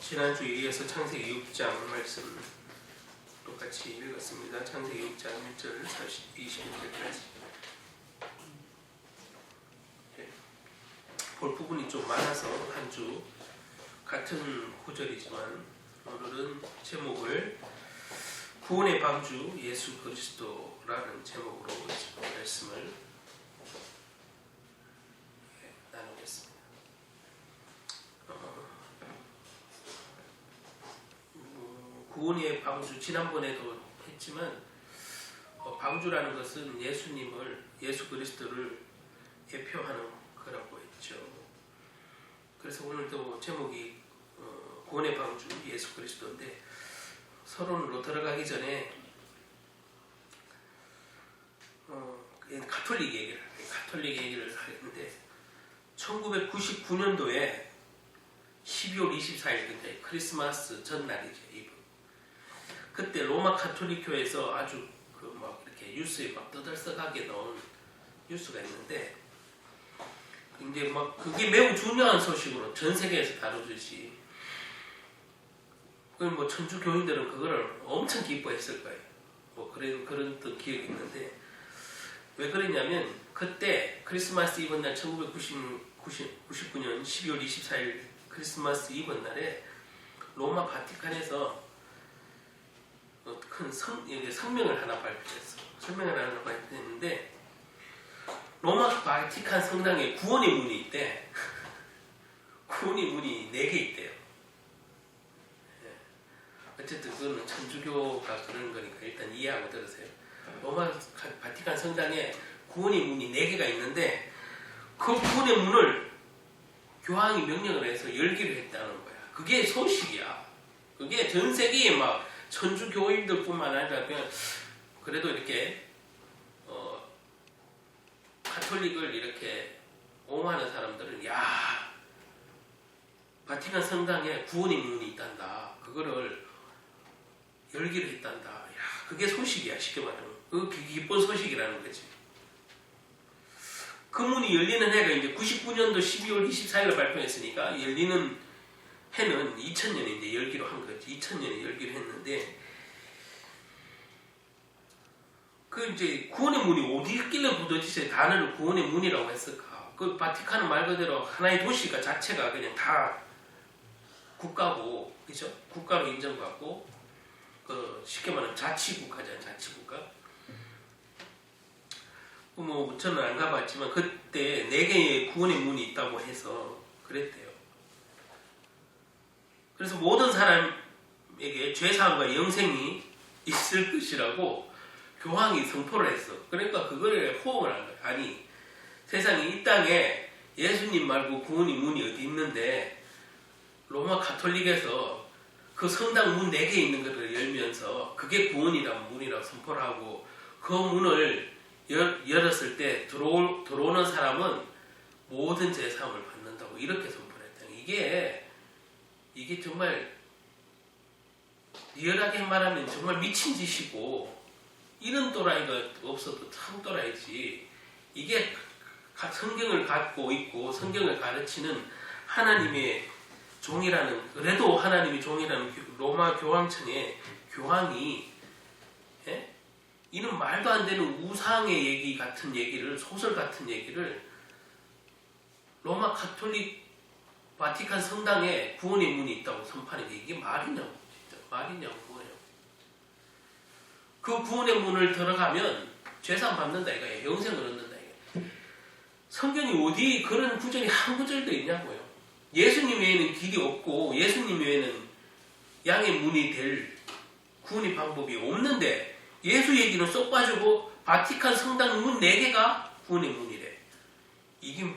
지난주에 이어서 창세기 6장 말씀 똑같이 읽었습니다. 창세기 6장 1절 20절까지. 볼 부분이 좀 많아서 한 주 같은 구절이지만 오늘은 제목을 구원의 방주 예수 그리스도라는 제목으로 말씀을 나누겠습니다. 구원의 방주 지난번에도 했지만 방주라는 것은 예수 그리스도를 대표하는 거라고 했죠. 그래서 오늘도 제목이 구원의 방주 예수 그리스도인데 서론으로 들어가기 전에 가톨릭 얘기를 하겠는데 1999년도에 12월 24일 근데 크리스마스 전날이죠. 그때 로마 가톨릭 교회에서 아주 이렇게 뉴스에 떠들썩하게 나온 뉴스가 있는데 이제 그게 매우 중요한 소식으로 전 세계에서 다루듯이 천주 교인들은 그거를 엄청 기뻐했을 거예요. 그런 기억이 있는데 왜 그랬냐면 그때 크리스마스 이브 날 1999년 12월 24일 크리스마스 이브 날에 로마 바티칸에서 큰 성명을 하나 발표했는데 로마 바티칸 성당에 구원의 문이 있대. 구원의 문이 4개 있대요. 어쨌든 그거는 천주교가 그런 거니까 일단 이해하고 들으세요. 로마 바티칸 성당에 구원의 문이 4개가 있는데 그 구원의 문을 교황이 명령을 해서 열기로 했다는 거야. 그게 소식이야. 그게 전 세계에 천주 교인들뿐만 아니라 그냥 그래도 이렇게 가톨릭을 이렇게 옹호하는 사람들은 바티칸 성당에 구원의 문이 있단다. 그거를 열기로 했단다. 그게 소식이야. 쉽게 말하면 그게 기쁜 소식이라는 거지. 그 문이 열리는 해가 이제 99년도 12월 24일에 발표했으니까 열리는 해는 2000년에 이제 열기로 한 거지. 2000년에 열기로 했는데 이제 구원의 문이 어디 있길래 도대체 단어를 구원의 문이라고 했을까? 그 바티칸은 말 그대로 하나의 도시가 자체가 그냥 다 국가고, 그죠? 국가로 인정받고, 쉽게 말하면 자치국가잖아요. 자치국가. 저는 안 가봤지만 그때 4개의 구원의 문이 있다고 해서 그랬대요. 그래서 모든 사람에게 죄사함과 영생이 있을 것이라고 교황이 선포를 했어. 그러니까 그거를 호응을 한 거야. 아니, 세상에 이 땅에 예수님 말고 구원의 문이 어디 있는데 로마 가톨릭에서 그 성당 문 4개 있는 것을 열면서 그게 구원이라는 문이라고 선포를 하고 그 문을 열었을 때 들어오는 사람은 모든 죄사함을 받는다고 이렇게 선포를 했다. 이게 정말 리얼하게 말하면 정말 미친 짓이고 이런 또라이가 없어도 참 또라이지. 이게 성경을 갖고 있고 성경을 가르치는 하나님의 종이라는, 그래도 하나님의 종이라는 로마 교황청의 교황이 이는 말도 안 되는 우상의 얘기 같은 얘기를, 소설 같은 얘기를 로마 가톨릭 바티칸 성당에 구원의 문이 있다고 선포하는 게 이게 말이냐고. 진짜 말이냐고. 뭐예요. 그 구원의 문을 들어가면 죄사함 받는다 이거예요. 영생을 얻는다 이거예요. 성경이 어디 그런 구절이 한 구절도 있냐고요. 예수님 외에는 길이 없고 예수님 외에는 양의 문이 될 구원의 방법이 없는데 예수 얘기는 쏙 빠지고 바티칸 성당 문 4개가 구원의 문이래. 이게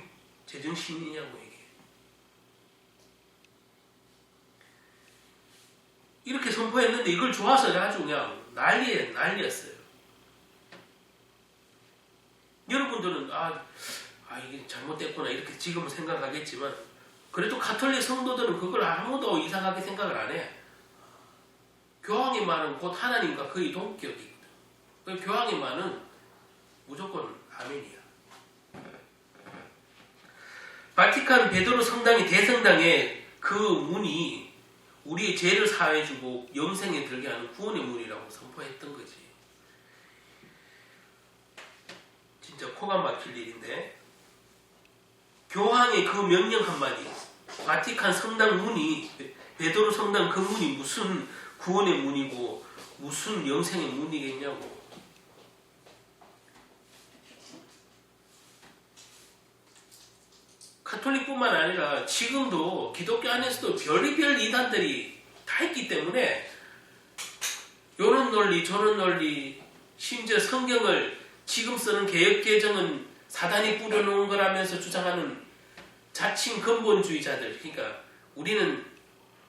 제정신이냐고 이게. 이렇게 선포했는데 이걸 좋아서 아주 그냥 난리였어요. 여러분들은 이게 잘못됐구나 이렇게 지금은 생각하겠지만 그래도 가톨릭 성도들은 그걸 아무도 이상하게 생각을 안 해. 교황의 말은 곧 하나님과 거의 동격이거든. 교황의 말은 무조건 아멘이야. 바티칸 베드로 성당이 대성당에 그 문이 우리의 죄를 사해주고 영생에 들게 하는 구원의 문이라고 선포했던 거지. 진짜 코가 막힐 일인데, 교황의 그 명령 한마디, 바티칸 성당 문이, 베드로 성당 그 문이 무슨 구원의 문이고 무슨 영생의 문이겠냐고. 가톨릭뿐만 아니라 지금도 기독교 안에서도 별의별 이단들이 다 있기 때문에 요런 논리 저런 논리, 심지어 성경을 지금 쓰는 개혁개정은 사단이 뿌려놓은 거라면서 주장하는 자칭 근본주의자들, 그러니까 우리는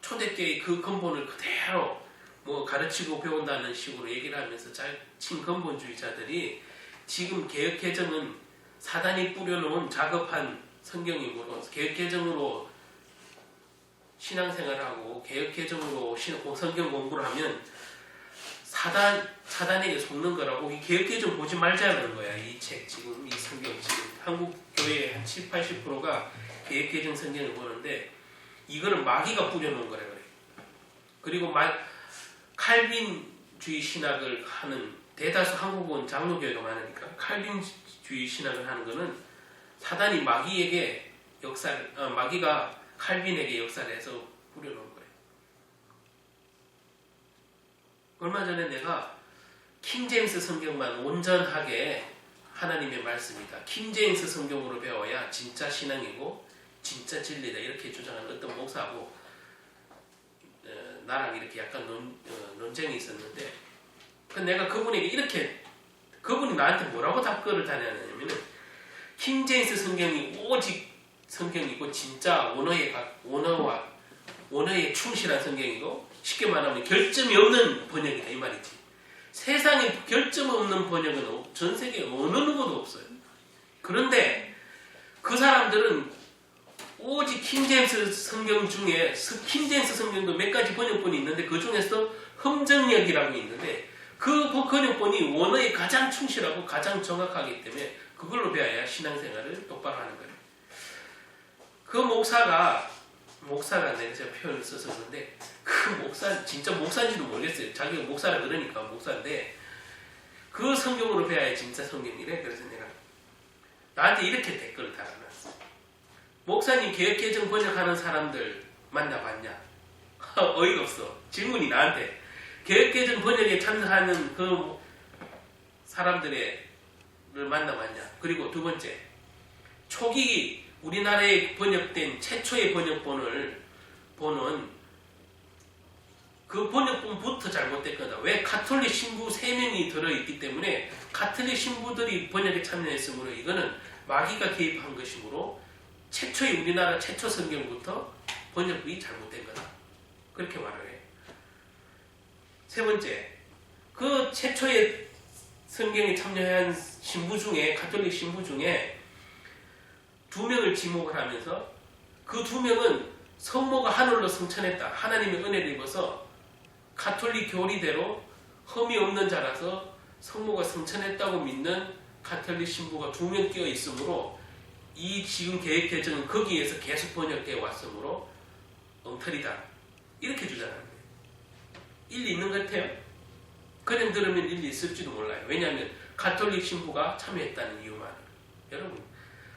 초대교회의 그 근본을 그대로 뭐 가르치고 배운다는 식으로 얘기를 하면서 자칭 근본주의자들이 지금 개혁개정은 사단이 뿌려놓은 자급한 성경이므로 개혁개정으로 신앙생활하고 개혁개정으로 성경 공부를 하면 사단에게 속는 거라고. 이 개혁개정 보지 말자는 거야. 이 책, 지금 이 성경, 지금 한국 교회의 한 70-80%가 개혁개정 성경을 보는데 이거는 마귀가 뿌려놓은 거라 그래. 그리고 칼빈주의 신학을 하는 대다수 한국은 장로교회가 많으니까 칼빈주의 신학을 하는 거는 사단이 마귀가 칼빈에게 역사를 해서 뿌려놓은 거예요. 얼마 전에 내가 킹제임스 성경만 온전하게 하나님의 말씀이다, 킹제임스 성경으로 배워야 진짜 신앙이고 진짜 진리다, 이렇게 주장하는 어떤 목사하고 나랑 이렇게 약간 논쟁이 있었는데, 내가 그분이 나한테 뭐라고 답글을 다냐면은 킹제임스 성경이 오직 성경이고 진짜 원어에 충실한 성경이고, 쉽게 말하면 결점이 없는 번역이다 이 말이지. 세상에 결점 없는 번역은 전 세계 어느 누구도 없어요. 그런데 그 사람들은 오직 킹제임스 성경 중에, 킹제임스 성경도 몇 가지 번역본이 있는데 그 중에서 흠정역이라고 있는데 그 번역본이 원어에 가장 충실하고 가장 정확하기 때문에 그걸로 배워야 신앙생활을 똑바로 하는 거예요. 그 목사가 내가 제가 표현을 써서 그런데 그 목사 진짜 목사인지도 모르겠어요. 자기가 목사라 그러니까 목사인데 그 성경으로 배워야 진짜 성경이래. 그래서 내가 나한테 이렇게 댓글을 달아놨어. 목사님 개혁개정 번역하는 사람들 만나봤냐? 어이가 없어. 질문이 나한테. 개혁개정 번역에 참여하는 그 사람들을 만나봤냐? 그리고 두 번째, 초기 우리나라에 번역된 최초의 번역본을 보는 그 번역본부터 잘못됐거든. 왜? 가톨릭 신부 3명이 들어있기 때문에 가톨릭 신부들이 번역에 참여했으므로 이거는 마귀가 개입한 것이므로 최초의 우리나라 최초 성경부터 번역이 잘못된 거다. 그렇게 말을 해. 세 번째, 그 최초의 성경에 참여한 신부 중에, 가톨릭 신부 중에 2명을 지목을 하면서 그 2명은 성모가 하늘로 승천했다, 하나님의 은혜를 입어서 가톨릭 교리대로 흠이 없는 자라서 성모가 승천했다고 믿는 가톨릭 신부가 2명 끼어 있으므로 이 지금 개혁개정은 거기에서 계속 번역되어 왔으므로 엉터리다, 이렇게 주장하는 거예요. 일리 있는 것 같아요? 그냥 들으면 일리 있을지도 몰라요. 왜냐하면 가톨릭 신부가 참여했다는 이유만. 여러분,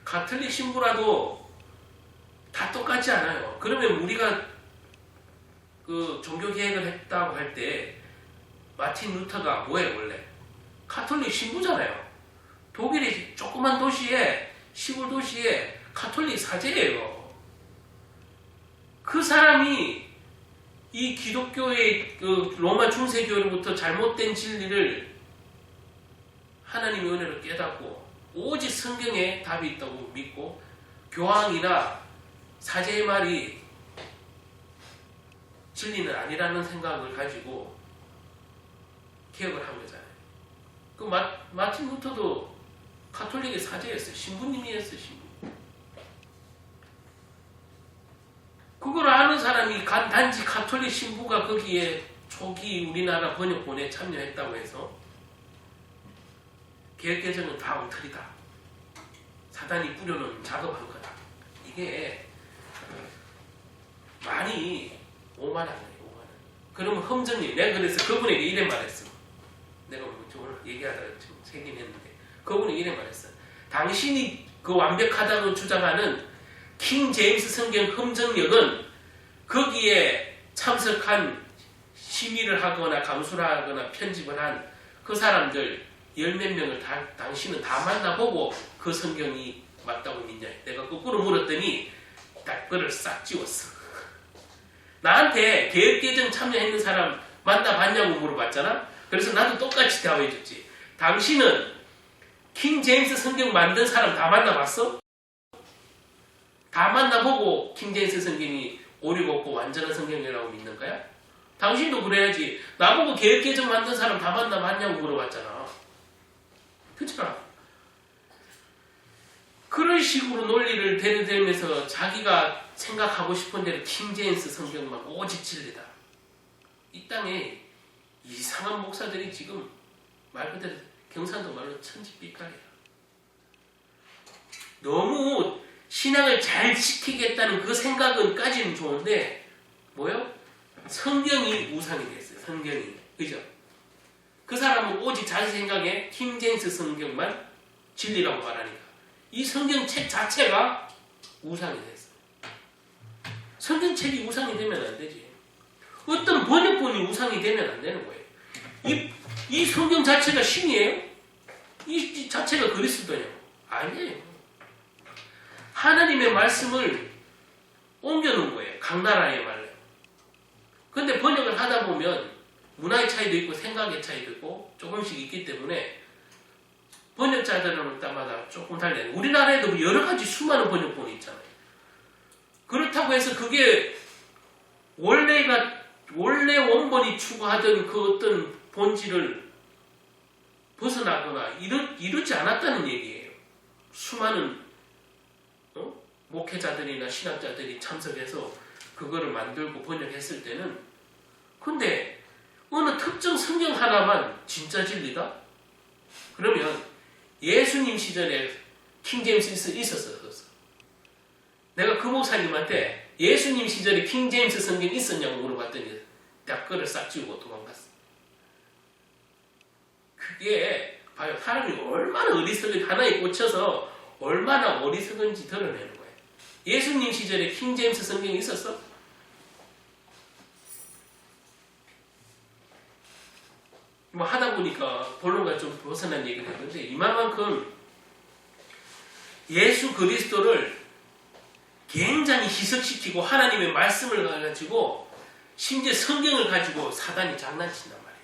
가톨릭 신부라도 다 똑같지 않아요. 그러면 우리가 그 종교개혁을 했다고 할 때 마틴 루터가 뭐예요 원래? 가톨릭 신부잖아요. 독일의 조그만 도시에, 시골 도시에 가톨릭 사제예요. 그 사람이 이 기독교의 그 로마 중세교로부터 잘못된 진리를 하나님의 은혜로 깨닫고 오직 성경에 답이 있다고 믿고 교황이나 사제의 말이 진리는 아니라는 생각을 가지고 개혁을 한 거잖아요. 그 마틴 루터도 가톨릭의 사제였어요. 신부님이었어요. 신부. 그걸 아는 사람이 단지 가톨릭 신부가 거기에 초기 우리나라 번역본에 참여했다고 해서 개혁개정은 다 엉터리다, 사단이 뿌려놓은 작업한 거다, 이게 많이 5만 원. 그러면 험정님, 내가 그래서 그분에게 이래 말했어. 내가 오늘 얘기하다가 좀 생긴 했는데 그분이 이래 말했어. 당신이 그 완벽하다고 주장하는 킹 제임스 성경 험정역은 거기에 참석한 심의를 하거나 감수를 하거나 편집을 한 그 사람들 열몇 명을 당신은 다 만나보고 그 성경이 맞다고 믿냐. 내가 거꾸로 물었더니 답글을 싹 지웠어. 나한테 개혁개정 참여했는 사람 만나봤냐고 물어봤잖아. 그래서 나도 똑같이 대답해줬지. 당신은 킹 제임스 성경 만든 사람 다 만나봤어? 다 만나보고 킹 제임스 성경이 오류가 없고 완전한 성경이라고 믿는 거야? 당신도 그래야지. 나보고 개혁개정 만든 사람 다 만나봤냐고 물어봤잖아. 그렇잖아. 그런 식으로 논리를 대면서 자기가 생각하고 싶은 대로 킹 제임스 성경만 오직 진리다. 이 땅에 이상한 목사들이 지금 말 그대로 경상도 말로 천지빛깔이야. 너무 신앙을 잘 지키겠다는 그 생각은까지는 좋은데 뭐요? 성경이 우상이 됐어요. 성경이. 그죠? 그 사람은 오직 자기 생각에 킹 제임스 성경만 진리라고 말하니까 이 성경책 자체가 우상이 됐어. 성경책이 우상이 되면 안 되지. 어떤 번역본이 우상이 되면 안 되는 거예요. 이 성경 자체가 신이에요? 이 자체가 그리스도냐고? 아니에요. 하나님의 말씀을 옮겨놓은 거예요. 각 나라의 말로. 근데 번역을 하다 보면 문화의 차이도 있고 생각의 차이도 있고 조금씩 있기 때문에 번역자들은 때마다 조금 달라요. 우리나라에도 여러 가지 수많은 번역본이 있잖아요. 그렇다고 해서 그게 원래 원본이 추구하던 그 어떤 본질을 벗어나거나 이르지 않았다는 얘기예요. 수많은 목회자들이나 신학자들이 참석해서 그거를 만들고 번역했을 때는 근데 어느 특정 성경 하나만 진짜 진리다? 그러면 예수님 시절에 킹제임스 있었어. 내가 그 목사님한테 예수님 시절에 킹제임스 성경 있었냐고 물어봤더니 답글을 싹 지우고 도망갔어. 그게 봐요. 사람이 얼마나 어리석은지 하나에 꽂혀서 얼마나 어리석은지 드러내는 거예요. 예수님 시절에 킹제임스 성경이 있었어? 뭐 하다 보니까 본론과 좀 벗어난 얘기를 했는데 이만큼 예수 그리스도를 굉장히 희석시키고 하나님의 말씀을 가지고 심지어 성경을 가지고 사단이 장난친단 말이에요.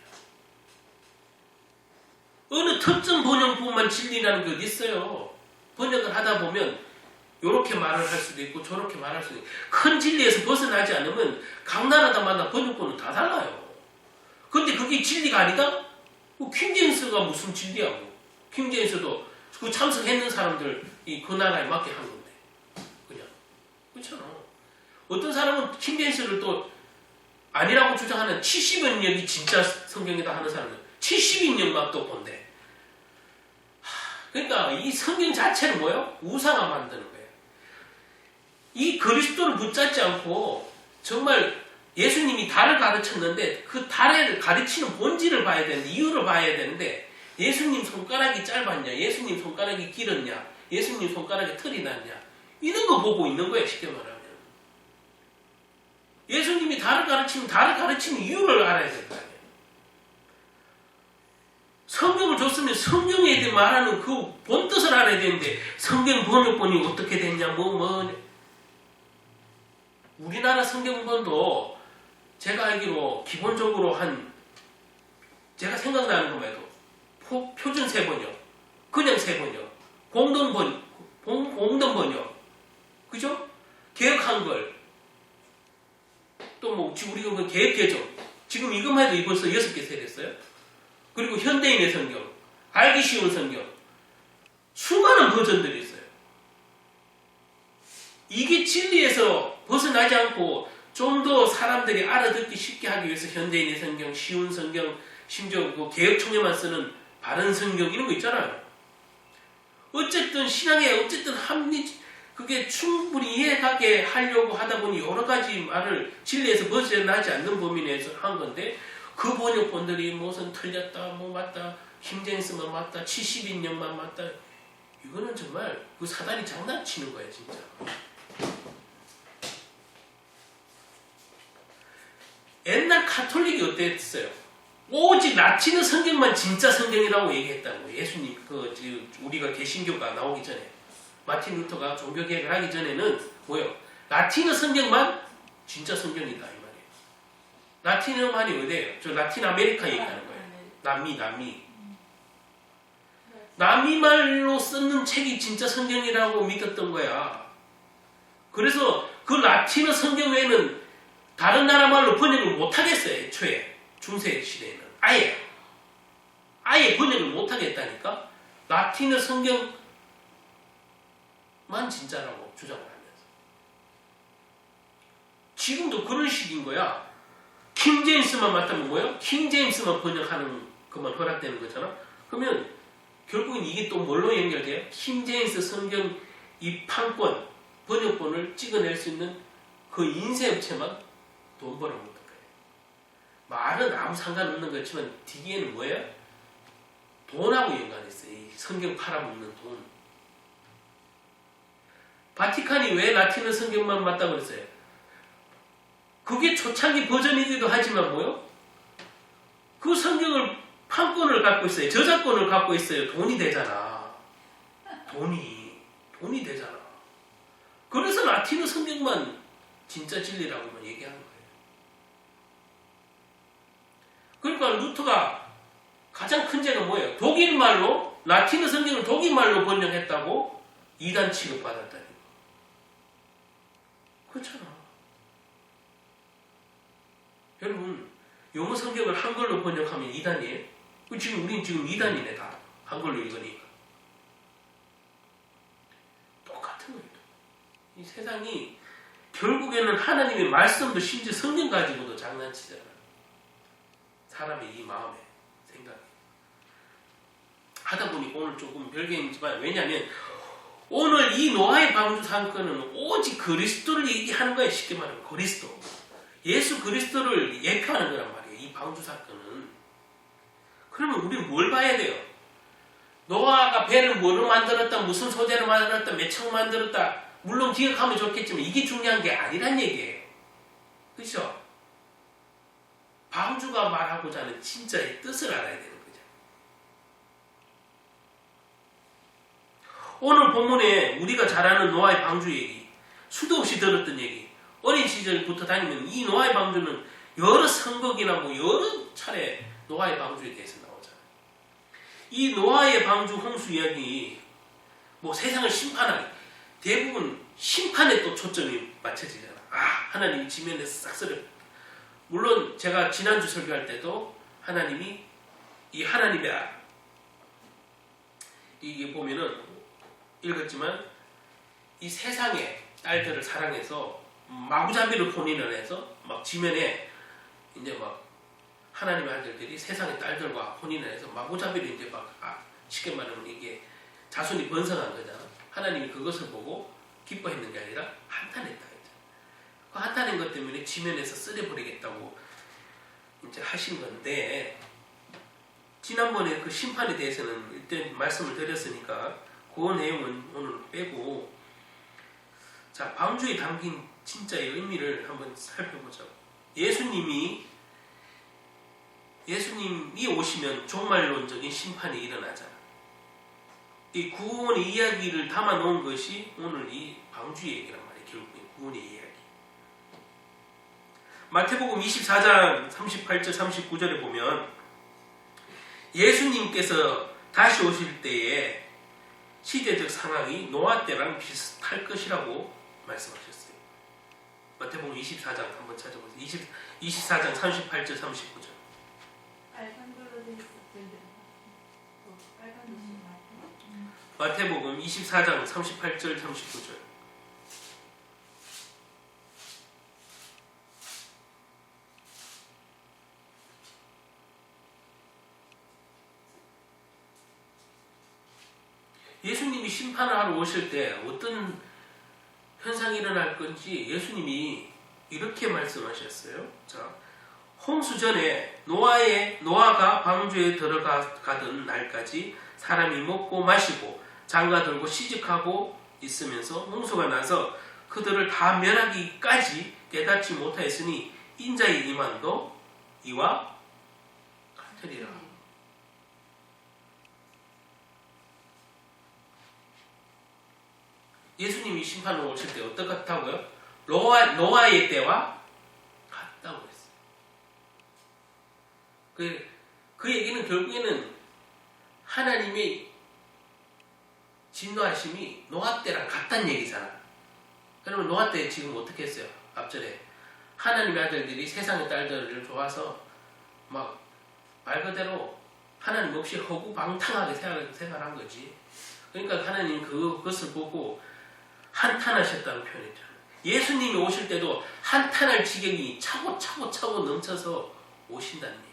어느 특정 번역본만 진리라는 게 어디 있어요. 번역을 하다 보면 이렇게 말을 할 수도 있고 저렇게 말할 수도 있고 큰 진리에서 벗어나지 않으면 각 나라마다 번역본은 다 달라요. 근데 그게 진리가 아니다? 킹제임스가 무슨 진리하고 킹제임스도 그 참석했는 사람들이 그 나라에 맞게 한 건데 그냥 그렇잖아. 어떤 사람은 킹제임스를 또 아니라고 주장하는 70인역이 진짜 성경이다 하는 사람은 70인역만 또 본대. 그러니까 이 성경 자체는 뭐예요? 우상화 만드는 거예요. 이 그리스도를 붙잡지 않고 정말 예수님이 달을 가르쳤는데 그 달을 가르치는 본질을 봐야 되는데 이유를 봐야 되는데 예수님 손가락이 짧았냐? 예수님 손가락이 길었냐? 예수님 손가락에 털이 났냐? 이런 거 보고 있는 거예요. 쉽게 말하면. 예수님이 달을 가르치면 달을 가르치는 이유를 알아야 될 거 아니에요. 성경을 줬으면 성경에 대해 말하는 그 본뜻을 알아야 되는데 성경 번역본이 어떻게 됐냐? 우리나라 성경본도 제가 알기로 기본적으로 제가 생각나는 것만 해도 표준 세번역, 그냥 세번역, 공동 번역, 그죠? 개혁 한글, 또 뭐 지금 우리가 개혁 개정, 지금 이것만 해도 벌써 6개 세됐어요. 그리고 현대인의 성경, 알기 쉬운 성경, 수많은 버전들이 있어요. 이게 진리에서 벗어나지 않고 좀 더 사람들이 알아듣기 쉽게 하기 위해서 현대인의 성경, 쉬운 성경, 심지어 그 개혁총회만 쓰는 바른 성경 이런 거 있잖아요. 어쨌든 신앙에 어쨌든 그게 충분히 이해하게 하려고 하다 보니 여러 가지 말을 진리에서 벗어나지 않는 범위 내에서 한 건데 그 번역본들이 무슨 틀렸다, 뭐 맞다, 킹제임스만 맞다, 72년만 맞다. 이거는 정말 그 사단이 장난치는 거야, 진짜. 옛날 카톨릭이 어땠어요? 오직 라틴어 성경만 진짜 성경이라고 얘기했다는 거예요. 예수님, 우리가 개신교가 나오기 전에. 마틴 루터가 종교개혁을 하기 전에는 뭐예요? 라틴어 성경만 진짜 성경이다, 이 말이에요. 라틴어만이 어디예요? 저 라틴 아메리카 얘기하는 거예요. 남미. 남미 말로 쓰는 책이 진짜 성경이라고 믿었던 거야. 그래서 그 라틴어 성경 외에는 다른 나라 말로 번역을 못하겠어요. 애초에 중세 시대에는 아예 번역을 못하겠다니까. 라틴어 성경만 진짜라고 주장을 하면서 지금도 그런 식인 거야. 킹제임스만 맞다면 뭐예요? 킹제임스만 번역하는 것만 허락되는 거잖아. 그러면 결국은 이게 또 뭘로 연결돼요? 킹제임스 성경 이 판권 번역본을 찍어낼 수 있는 그 인쇄업체만 돈 벌어먹는 거예요. 말은 아무 상관없는 거지만 뒤에는 뭐예요? 돈하고 연관했어요. 이 성경 팔아먹는 돈. 바티칸이 왜 라틴어 성경만 맞다고 그랬어요? 그게 초창기 버전이기도 하지만 뭐요? 그 성경을 판권을 갖고 있어요. 저작권을 갖고 있어요. 돈이 되잖아. 돈이 되잖아. 그래서 라틴어 성경만 진짜 진리라고만 얘기하는 거예요. 그러니까 루터가 가장 큰 죄가 뭐예요? 독일말로 라틴어 성경을 독일말로 번역했다고 이단 취급받았다니. 그렇잖아. 여러분, 영어 성경을 한글로 번역하면 이단이에요? 우린 지금 이단이네, 다. 한글로 읽으니까. 똑같은 거예요. 이 세상이 결국에는 하나님의 말씀도 심지어 성경 가지고도 장난치잖아. 사람의 이 마음에 생각이. 하다 보니 오늘 조금 별개이지만 왜냐하면 오늘 이 노아의 방주 사건은 오직 그리스도를 얘기하는 거예요. 쉽게 말하면 그리스도. 예수 그리스도를 예표하는 거란 말이에요. 이 방주 사건은. 그러면 우리는 뭘 봐야 돼요? 노아가 배를 뭐로 만들었다, 무슨 소재로 만들었다, 몇 층 만들었다. 물론 기억하면 좋겠지만 이게 중요한 게 아니란 얘기예요. 그렇죠? 방주가 말하고자 하는 진짜의 뜻을 알아야 되는 거죠. 오늘 본문에 우리가 잘 아는 노아의 방주 얘기, 수도 없이 들었던 얘기, 어린 시절부터 다니면 이 노아의 방주는 여러 선곡이나 뭐 여러 차례 노아의 방주에 대해서 나오잖아요. 이 노아의 방주 홍수 이야기, 뭐 세상을 심판하기, 대부분 심판에 또 초점이 맞춰지잖아. 하나님이 지면에서 싹 쓸어. 물론 제가 지난주 설교할 때도 하나님이 이 하나님의 이게 보면은 읽었지만 이 세상의 딸들을 사랑해서 마구잡이를 혼인을 해서 막 지면에 이제 막 하나님의 아들들이 세상의 딸들과 혼인을 해서 마구잡이를 이제 막 쉽게 말하면 이게 자손이 번성한 거잖아. 하나님이 그것을 보고 기뻐했는 게 아니라 한탄했다. 그 한탄한 것 때문에 지면에서 쓸어버리겠다고 이제 하신 건데, 지난번에 그 심판에 대해서는 일단 말씀을 드렸으니까 그 내용은 오늘 빼고, 자, 방주에 담긴 진짜의 의미를 한번 살펴보자고. 예수님이 오시면 종말론적인 심판이 일어나잖아. 이 구원의 이야기를 담아놓은 것이 오늘 이 방주 얘기란 말이에요. 결국엔 구원의 이야기. 마태복음 24장 38절 39절에 보면 예수님께서 다시 오실 때에 시대적 상황이 노아 때랑 비슷할 것이라고 말씀하셨어요. 마태복음 24장 한번 찾아보세요. 24장 38절 39절. 빨간 걸로 돼 있을 텐데. 빨간 옷이 마태복음 24장 38절 39절. 예수님이 심판을 하러 오실 때 어떤 현상이 일어날 건지 예수님이 이렇게 말씀하셨어요. 자, 홍수 전에 노아가 방주에 들어가던 날까지 사람이 먹고 마시고 장가들고 시집하고 있으면서 홍수가 나서 그들을 다 멸하기까지 깨닫지 못하였으니 인자의 임함도 이와 같으리라. 예수님이 심판으로 오실 때 어떻다고요? 노아의 때와 같다고 했어요. 그 얘기는 결국에는 하나님의 진노하심이 노아 때랑 같다는 얘기잖아. 그러면 노아 때 지금 어떻게 했어요? 앞절에 하나님의 아들들이 세상의 딸들을 좋아서 막 말 그대로 하나님 없이 허구방탕하게 생활한 거지. 그러니까 하나님 그것을 보고 한탄하셨다는 표현이잖아요. 예수님이 오실 때도 한탄할 지경이 차고 넘쳐서 오신다는 얘기예요.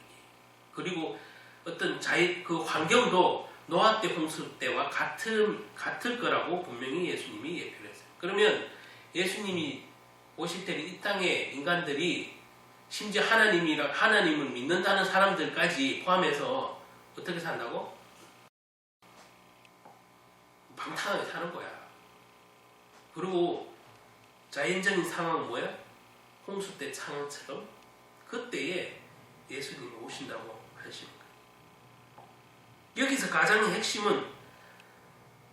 그리고 어떤 그 환경도 노아 때 홍수 때와 같을 거라고 분명히 예수님이 예표를 했어요. 그러면 예수님이 오실 때는 이 땅의 인간들이 심지어 하나님을 믿는다는 사람들까지 포함해서 어떻게 산다고? 방탕하게 사는 거야. 그리고 자연적인 상황은 뭐야? 홍수 때 상황처럼 그때에 예수님이 오신다고 하시는 거예요. 여기서 가장 핵심은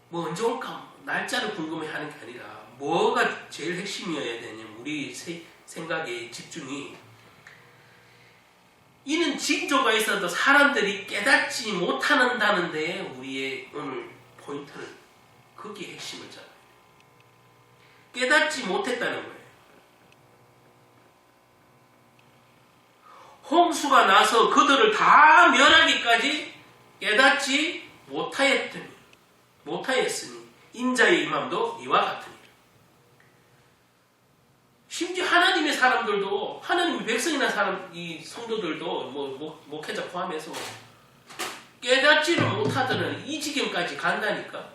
뭐 언제 올까? 날짜를 궁금해하는 게 아니라 뭐가 제일 핵심이어야 되냐면 우리 생각의 집중이 이는 징조가 있어도 사람들이 깨닫지 못한다는 데 우리의 오늘 포인트를 거기에 핵심을 잡아요. 깨닫지 못했다는 거예요. 홍수가 나서 그들을 다 멸하기까지 깨닫지 못하였으니 인자의 임함도 이와 같으니. 심지어 하나님의 사람들도 하나님의 백성이나 이 성도들도 목회자 포함해서 깨닫지를 못하더니 이 지경까지 간다니까.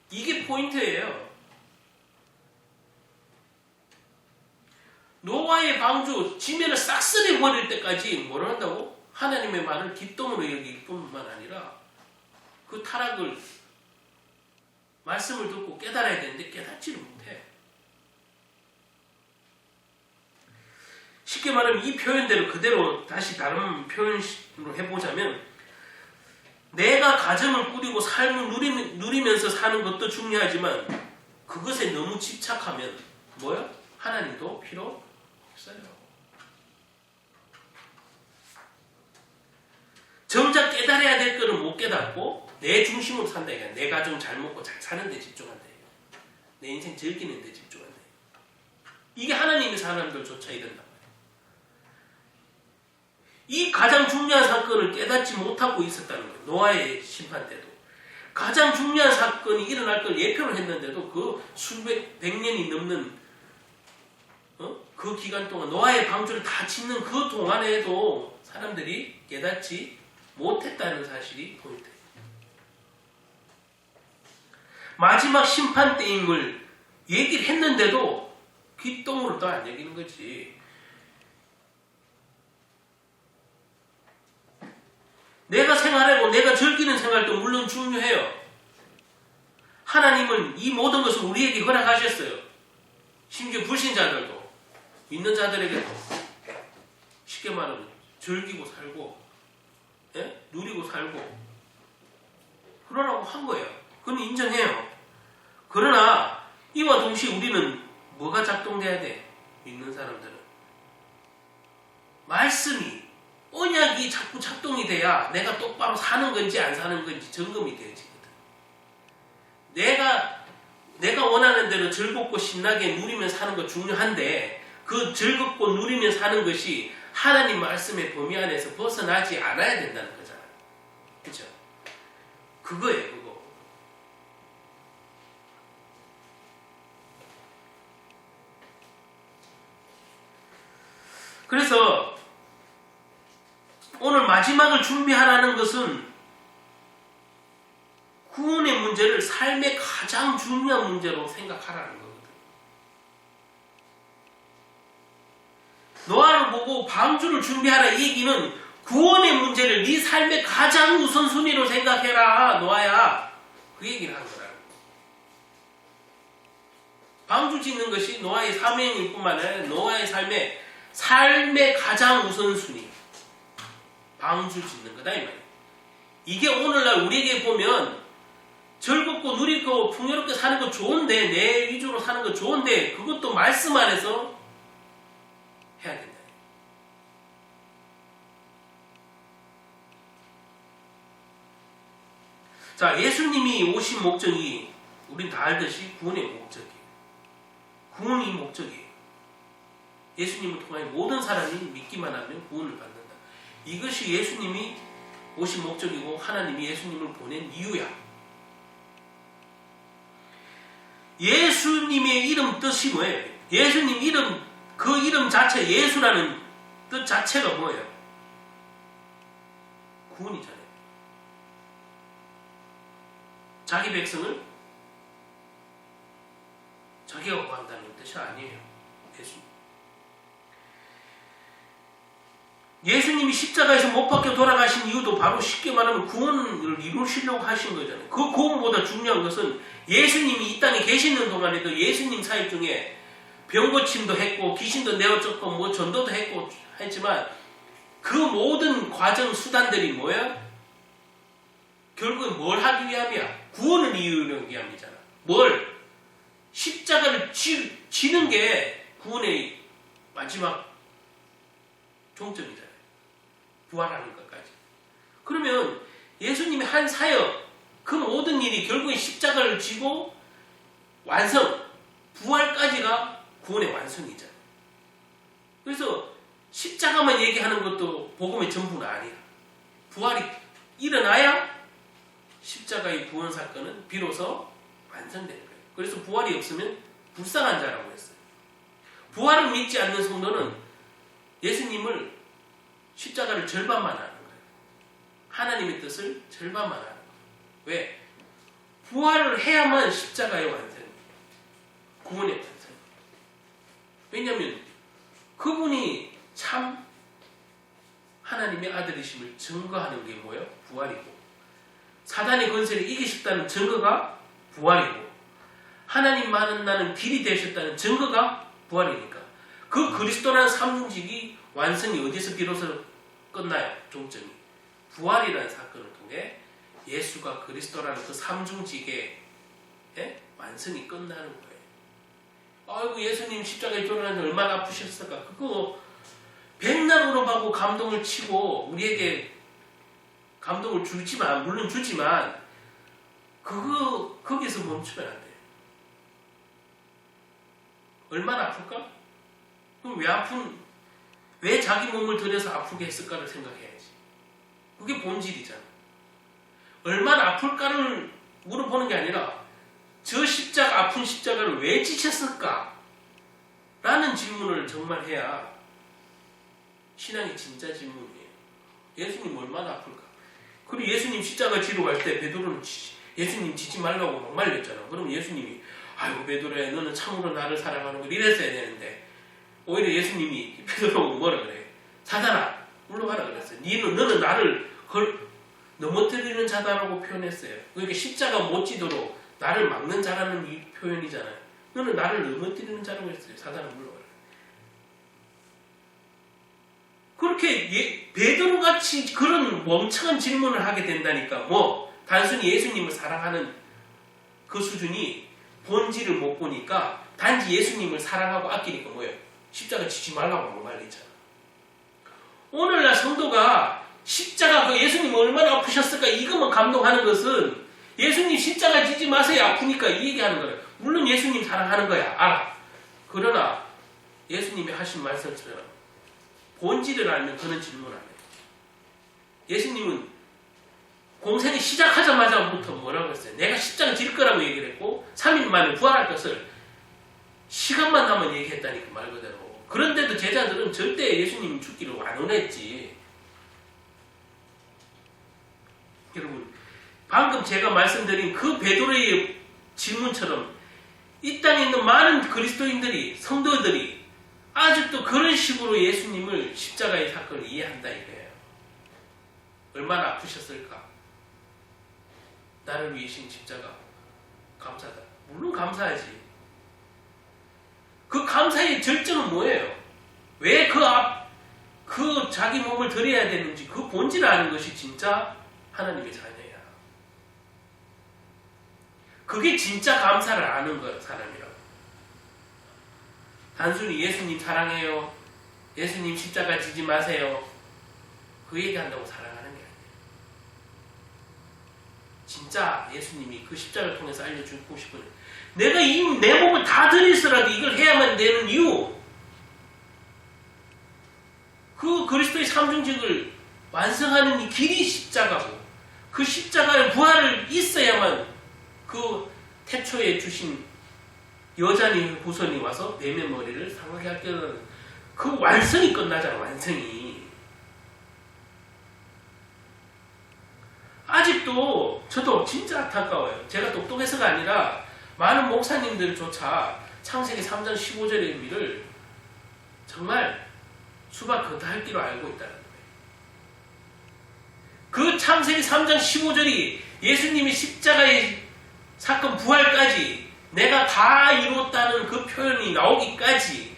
이게 포인트예요. 노아의 방주 지면을 싹쓸이 버릴 때까지 뭘 한다고? 하나님의 말을 뒷동으로 여길 뿐만 아니라 그 타락을 말씀을 듣고 깨달아야 되는데 깨닫지를 못해. 쉽게 말하면 이 표현대로 그대로 다시 다른 표현으로 해보자면 내가 가정을 꾸리고 삶을 누리면서 사는 것도 중요하지만 그것에 너무 집착하면 뭐야? 하나님도 필요 없어요. 정작 깨달아야 될 거는 못 깨닫고 내 중심으로 산다. 내 가정 잘 먹고 잘 사는 데 집중한다. 내 인생 즐기는 데 집중한다. 이게 하나님의 사람들조차 이런다. 이 가장 중요한 사건을 깨닫지 못하고 있었다는 거예요. 노아의 심판 때도. 가장 중요한 사건이 일어날 걸 예표를 했는데도 그 수백, 100년이 넘는 그 기간 동안 노아의 방주를 다 짓는 그 동안에도 사람들이 깨닫지 못했다는 사실이 포인트예요. 마지막 심판 때임을 얘기를 했는데도 귓동으로 또 안 여기는 거지. 내가 생활하고 내가 즐기는 생활도 물론 중요해요. 하나님은 이 모든 것을 우리에게 허락하셨어요. 심지어 불신자들도 믿는 자들에게도 쉽게 말하면 즐기고 살고 누리고 살고 그러라고 한 거예요. 그건 인정해요. 그러나 이와 동시에 우리는 뭐가 작동돼야 돼? 믿는 사람들은 말씀이 언약이 자꾸 작동이 돼야 내가 똑바로 사는 건지 안 사는 건지 점검이 되어지거든. 내가 원하는 대로 즐겁고 신나게 누리며 사는 거 중요한데 그 즐겁고 누리며 사는 것이 하나님 말씀의 범위 안에서 벗어나지 않아야 된다는 거잖아요. 그렇죠? 그거예요. 그거. 그래서 오늘 마지막을 준비하라는 것은 구원의 문제를 삶의 가장 중요한 문제로 생각하라는 거거든. 노아를 보고 방주를 준비하라 이 얘기는 구원의 문제를 네 삶의 가장 우선순위로 생각해라 노아야. 그 얘기를 하는 거라고. 방주 짓는 것이 노아의 사명일 뿐만 아니라 노아의 삶의 가장 우선순위. 방주 짓는 거다 이 말이야. 이게 오늘날 우리에게 보면 즐겁고 누리고 풍요롭게 사는 거 좋은데 내 위주로 사는 거 좋은데 그것도 말씀 안에서 해야 된다. 자, 예수님이 오신 목적이 우린 다 알듯이 구원의 목적이에요. 구원이 목적이에요. 예수님을 통해 모든 사람이 믿기만 하면 구원을 받는다. 이것이 예수님이 오신 목적이고 하나님이 예수님을 보낸 이유야. 예수님의 이름 뜻이 뭐예요? 예수님 이름, 그 이름 자체, 예수라는 뜻 자체가 뭐예요? 구원이잖아요. 자기 백성을 자기가 구한다는 뜻이 아니에요. 예수님이 십자가에서 못 박혀 돌아가신 이유도 바로 쉽게 말하면 구원을 이루시려고 하신 거잖아요. 그 구원보다 중요한 것은 예수님이 이 땅에 계시는 동안에도 예수님 사역 중에 병고침도 했고 귀신도 내어쫓고 뭐 전도도 했고 했지만 그 모든 과정 수단들이 뭐야? 결국은 뭘 하기 위함이야? 구원을 이루기 위함이잖아. 뭘? 십자가를 지는 게 구원의 마지막 종점이잖아요. 부활하는 것까지. 그러면 예수님의 한 사역, 그 모든 일이 결국에 십자가를 지고 완성, 부활까지가 구원의 완성이잖아요. 그래서 십자가만 얘기하는 것도 복음의 전부는 아니야. 부활이 일어나야 십자가의 구원 사건은 비로소 완성되는 거예요. 그래서 부활이 없으면 불쌍한 자라고 했어요. 부활을 믿지 않는 성도는 예수님을 십자가를 절반만 하는 거예요. 하나님의 뜻을 절반만 하는 거예요. 왜? 부활을 해야만 십자가의 완성이에요. 구원의 완성. 왜냐하면 그분이 참 하나님의 아들이심을 증거하는 게 뭐예요? 부활이고 사단의 권세를 이기셨다는 증거가 부활이고 하나님 만나는 길이 되셨다는 증거가 부활이니까 그 그리스도라는 삼중직이 완성이 어디서 비로소 끝나요? 종점이 부활이라는 사건을 통해 예수가 그리스도라는 그 삼중직의 완성이 끝나는 거예요. 아이고 예수님 십자가에 돌아가는데 얼마나 아프셨을까? 그거 백날 울어보고 감동을 치고 우리에게 감동을 주지만 물론 주지만 거기서 멈추면 안 돼요. 얼마나 아플까? 그럼 왜 자기 몸을 들여서 아프게 했을까를 생각해야지. 그게 본질이잖아. 얼마나 아플까를 물어보는 게 아니라 저 십자가, 아픈 십자가를 왜 지셨을까? 라는 질문을 정말 해야 신앙의 진짜 질문이에요. 예수님 얼마나 아플까? 그리고 예수님 십자가 지러 갈 때 베드로는 예수님 지지 말라고 막 말렸잖아. 그럼 예수님이 아이고 베드로야 너는 참으로 나를 사랑하는 걸 이랬어야 되는데 오히려 예수님이 베드로가 뭐라 그래? 사단아 물러가라 그랬어요. 너는 나를 넘어뜨리는 자다라고 표현했어요. 그러니까 십자가 못 지도록 나를 막는 자라는 이 표현이잖아요. 너는 나를 넘어뜨리는 자라고 했어요. 사단아 물러가라. 그렇게 베드로같이 그런 멍청한 질문을 하게 된다니까. 단순히 예수님을 사랑하는 그 수준이 본질을 못 보니까 단지 예수님을 사랑하고 아끼니까 뭐예요? 십자가 지지 말라고 말리잖아. 오늘날 성도가 십자가 그 예수님 얼마나 아프셨을까 이것만 감동하는 것은 예수님 십자가 지지 마세요 아프니까 이 얘기하는 거예요. 물론 예수님 사랑하는 거야 알아. 그러나 예수님이 하신 말씀처럼 본질을 알면 그런 질문 안 해요. 예수님은 공생이 시작하자마자부터 뭐라고 했어요? 내가 십자가 질 거라고 얘기를 했고 3일 만에 부활할 것을 시간만 남은 얘기했다니까 말 그대로. 그런데도 제자들은 절대 예수님 죽기를 안 원했지. 여러분 방금 제가 말씀드린 그 베드로의 질문처럼 이 땅에 있는 많은 그리스도인들이, 성도들이 아직도 그런 식으로 예수님을 십자가의 사건을 이해한다 이거예요. 얼마나 아프셨을까? 나를 위해신 십자가 감사하다. 물론 감사하지. 그 감사의 절정은 뭐예요? 왜 그 자기 몸을 드려야 되는지 그 본질을 아는 것이 진짜 하나님의 자녀야. 그게 진짜 감사를 아는 거야, 사람이라고. 단순히 예수님 사랑해요, 예수님 십자가 지지 마세요, 그 얘기한다고 사랑하는 게 아니에요. 진짜 예수님이 그 십자가를 통해서 알려주고 싶은, 내가 내 몸을 다 드리서라도 이걸 해야만 되는 이유, 그 그리스도의 삼중직을 완성하는 이 길이 십자가고, 그 십자가의 부활을 있어야만 그 태초에 주신 여자님 후손이 와서 뱀의 머리를 상하게 할 때는 그 완성이 끝나잖아. 완성이. 아직도 저도 진짜 안타까워요. 제가 똑똑해서가 아니라 많은 목사님들조차 창세기 3장 15절의 의미를 정말 수박 겉핥기로 알고 있다는 거예요. 그 창세기 3장 15절이 예수님이 십자가의 사건 부활까지 내가 다 이뤘다는 그 표현이 나오기까지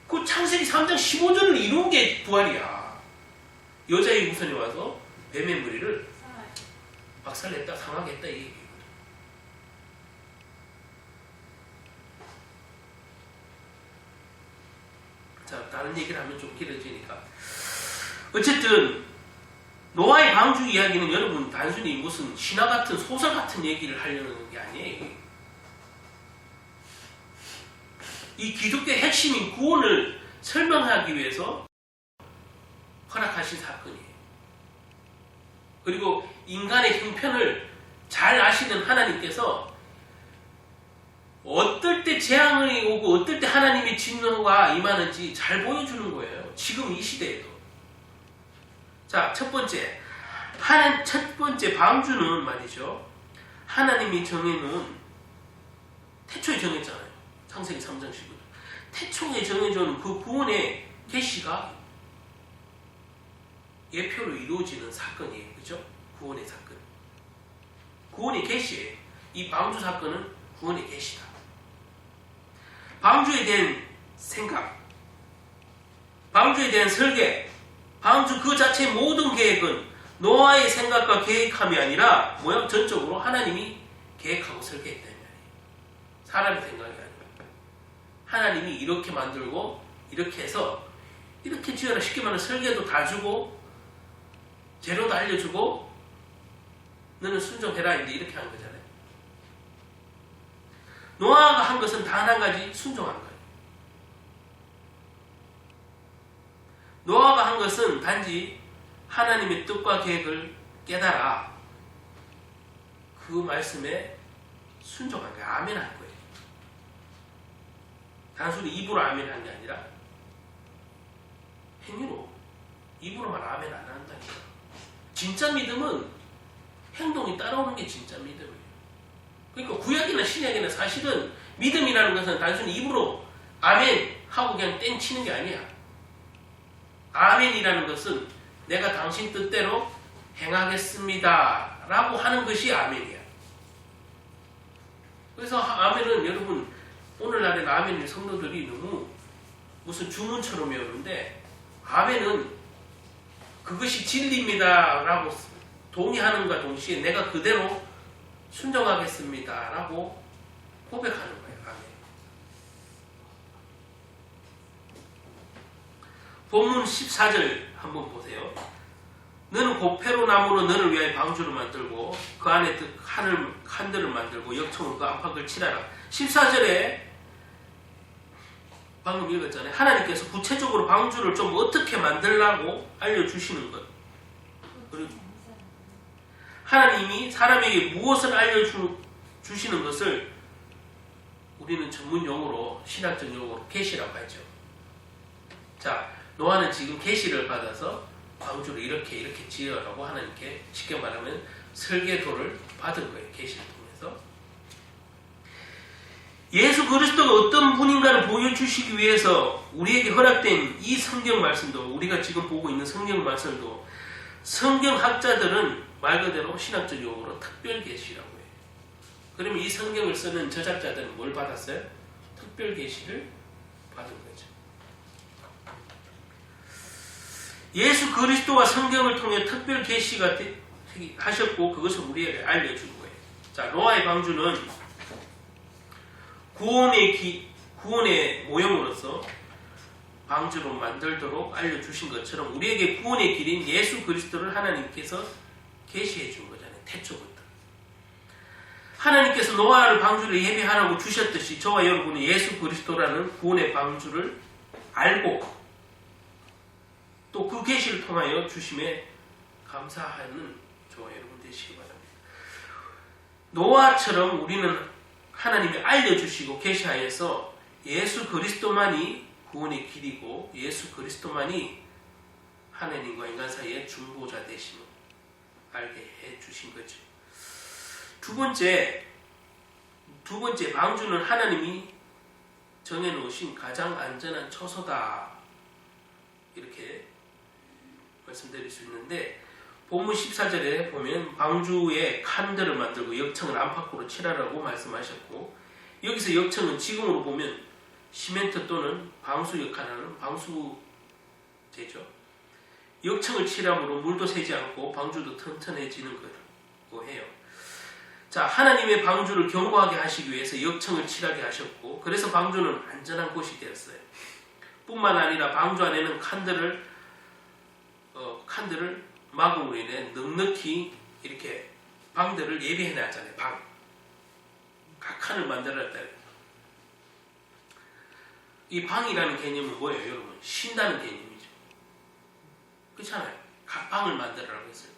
그 창세기 3장 15절을 이룬 게 부활이야. 여자의 후손이 와서 뱀의 머리를 박살냈다, 상하겠다 이 얘기거든. 자, 다른 얘기를 하면 좀 길어지니까. 어쨌든 노아의 방주 이야기는 여러분 단순히 무슨 신화 같은 소설 같은 얘기를 하려는 게 아니에요. 이 기독교의 핵심인 구원을 설명하기 위해서 허락하신 사건이에요. 그리고 인간의 형편을 잘 아시는 하나님께서 어떨 때 재앙이 오고 어떨 때 하나님의 진노가 임하는지 잘 보여주는 거예요. 지금 이 시대에도. 자, 첫 번째 방주는 말이죠. 하나님이 정해놓은, 태초에 정했잖아요. 창세기 3장 15절. 태초에 정해준 그 구원의 계시가 예표로 이루어지는 사건이에요. 그죠? 구원의 사건. 구원의 계시예요. 이 방주 사건은 구원의 계시다. 방주에 대한 생각, 방주에 대한 설계, 방주 그 자체의 모든 계획은 노아의 생각과 계획함이 아니라 전적으로 하나님이 계획하고 설계했다는 말이에요. 사람의 생각이 아니고 하나님이 이렇게 만들고 이렇게 해서 이렇게 지어라. 쉽게 말하면 설계도 다 주고 재료도 알려주고 너는 순종해라. 이렇게 한 거잖아요. 노아가 한 것은 단 한 가지, 순종한 거예요. 노아가 한 것은 단지 하나님의 뜻과 계획을 깨달아 그 말씀에 순종한 거예요. 아멘 한 거예요. 단순히 입으로 아멘 한 게 아니라 행위로, 입으로만 아멘 안 한다니까. 진짜 믿음은 행동이 따라오는 게 진짜 믿음이에요. 그러니까 구약이나 신약이나 사실은 믿음이라는 것은 단순히 입으로 아멘 하고 그냥 땡 치는 게 아니야. 아멘이라는 것은 내가 당신 뜻대로 행하겠습니다 라고 하는 것이 아멘이야. 그래서 아멘은 여러분 오늘날의 아멘의 성도들이 너무 무슨 주문처럼 외우는데, 아멘은 그것이 진리입니다 라고 동의하는과 동시에 내가 그대로 순종하겠습니다 라고 고백하는 거예요. 아멘. 본문 14절 한번 보세요. 너는 고페로 나무로 너를 위하여 방주를 만들고 그 안에 한들을 만들고 역청으로 그 안팎을 칠하라. 14절에 방금 읽었잖아요. 하나님께서 구체적으로 방주를 좀 어떻게 만들라고 알려주시는 것. 그리고 하나님이 사람에게 무엇을 알려주시는 것을 우리는 전문 용어로, 신학적 용어로 계시라고 하죠. 자, 노아는 지금 계시를 받아서 방주를 이렇게 지으라고 하나님께 쉽게 말하면 설계도를 받은 거예요. 계시를 통해서. 예수 그리스도가 어떤 분인가를 보여주시기 위해서 우리에게 허락된 이 성경 말씀도, 우리가 지금 보고 있는 성경 말씀도 성경학자들은 말 그대로 신학적 용어로 특별계시라고 해요. 그러면 이 성경을 쓰는 저작자들은 뭘 받았어요? 특별계시를 받은 거죠. 예수 그리스도와 성경을 통해 특별계시가 하셨고 그것을 우리에게 알려준 거예요. 자, 노아의 방주는 구원의 모형으로서 방주로 만들도록 알려주신 것처럼 우리에게 구원의 길인 예수 그리스도를 하나님께서 계시해 준 거잖아요. 태초부터. 하나님께서 노아를 방주를 예비하라고 주셨듯이 저와 여러분은 예수 그리스도라는 구원의 방주를 알고 또 그 계시를 통하여 주심에 감사하는 저와 여러분 되시기 바랍니다. 노아처럼 우리는 하나님이 알려주시고 계시하여서 예수 그리스도만이 구원의 길이고 예수 그리스도만이 하나님과 인간 사이의 중보자 되심을 알게 해주신 거죠. 두 번째 방주는 하나님이 정해놓으신 가장 안전한 처소다. 이렇게 말씀드릴 수 있는데 본문 14절에 보면 방주에 칸들을 만들고 역청을 안팎으로 칠하라고 말씀하셨고 여기서 역청은 지금으로 보면 시멘트 또는 방수 역할을 하는 방수제죠. 역청을 칠함으로 물도 새지 않고 방주도 튼튼해지는 거라고 해요. 자, 하나님의 방주를 견고하게 하시기 위해서 역청을 칠하게 하셨고 그래서 방주는 안전한 곳이 되었어요. 뿐만 아니라 방주 안에는 칸들을 막음으로 인해 넉넉히 이렇게 방들을 예비해 놨잖아요. 각 칸을 만들었다. 이 방이라는 개념은 뭐예요, 여러분? 쉰다는 개념이죠. 그렇잖아요. 각 방을 만들어라고 했을 때.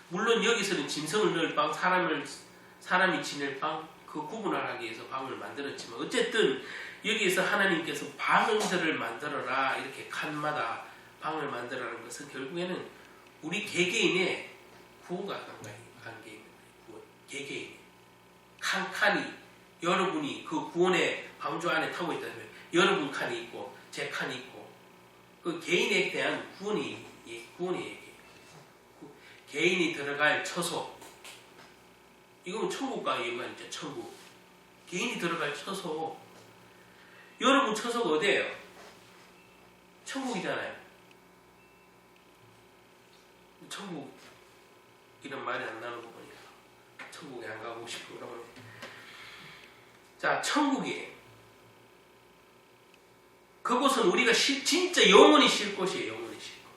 물론 여기서는 짐승을 넣을 방, 사람이 지낼 방, 그 구분을 하기 위해서 방을 만들었지만 어쨌든 여기에서 하나님께서 방들을 만들어라 이렇게 칸마다 방을 만들어라는 것은 결국에는 우리 개개인의 구호가 관계입니다. 개개인 칸이 여러분이 그 구원의 방주 안에 타고 있다면 여러분 칸이 있고 제 칸이 있고 그 개인에 대한 구원의 얘기예요. 개인이 들어갈 처소 이건 천국과 연관이죠. 천국 개인이 들어갈 처소 여러분 처소가 어디예요? 천국이잖아요. 천국 이런 말이 안 나오는 거 보니까 천국에 안 가고 싶은가 보네. 자, 천국이에요. 그곳은 우리가 진짜 영원히 쉴 곳이에요. 영원히 쉴 곳.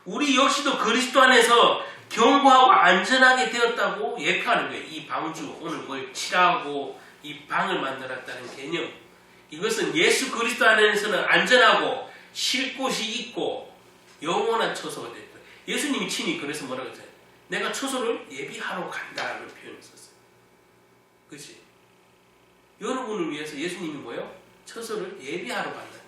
우리 역시도 그리스도 안에서 견고하고 안전하게 되었다고 예표하는 거예요. 이 방주 오늘 뭘 칠하고 이 방을 만들었다는 개념. 이것은 예수 그리스도 안에서는 안전하고 쉴 곳이 있고 영원한 처소가 됐다. 예수님이 친히 그래서 뭐라고 했어요? 내가 처소를 예비하러 간다는 표현을 썼어요. 그렇지? 여러분을 위해서 예수님이 뭐예요? 처소를 예비하러 간다.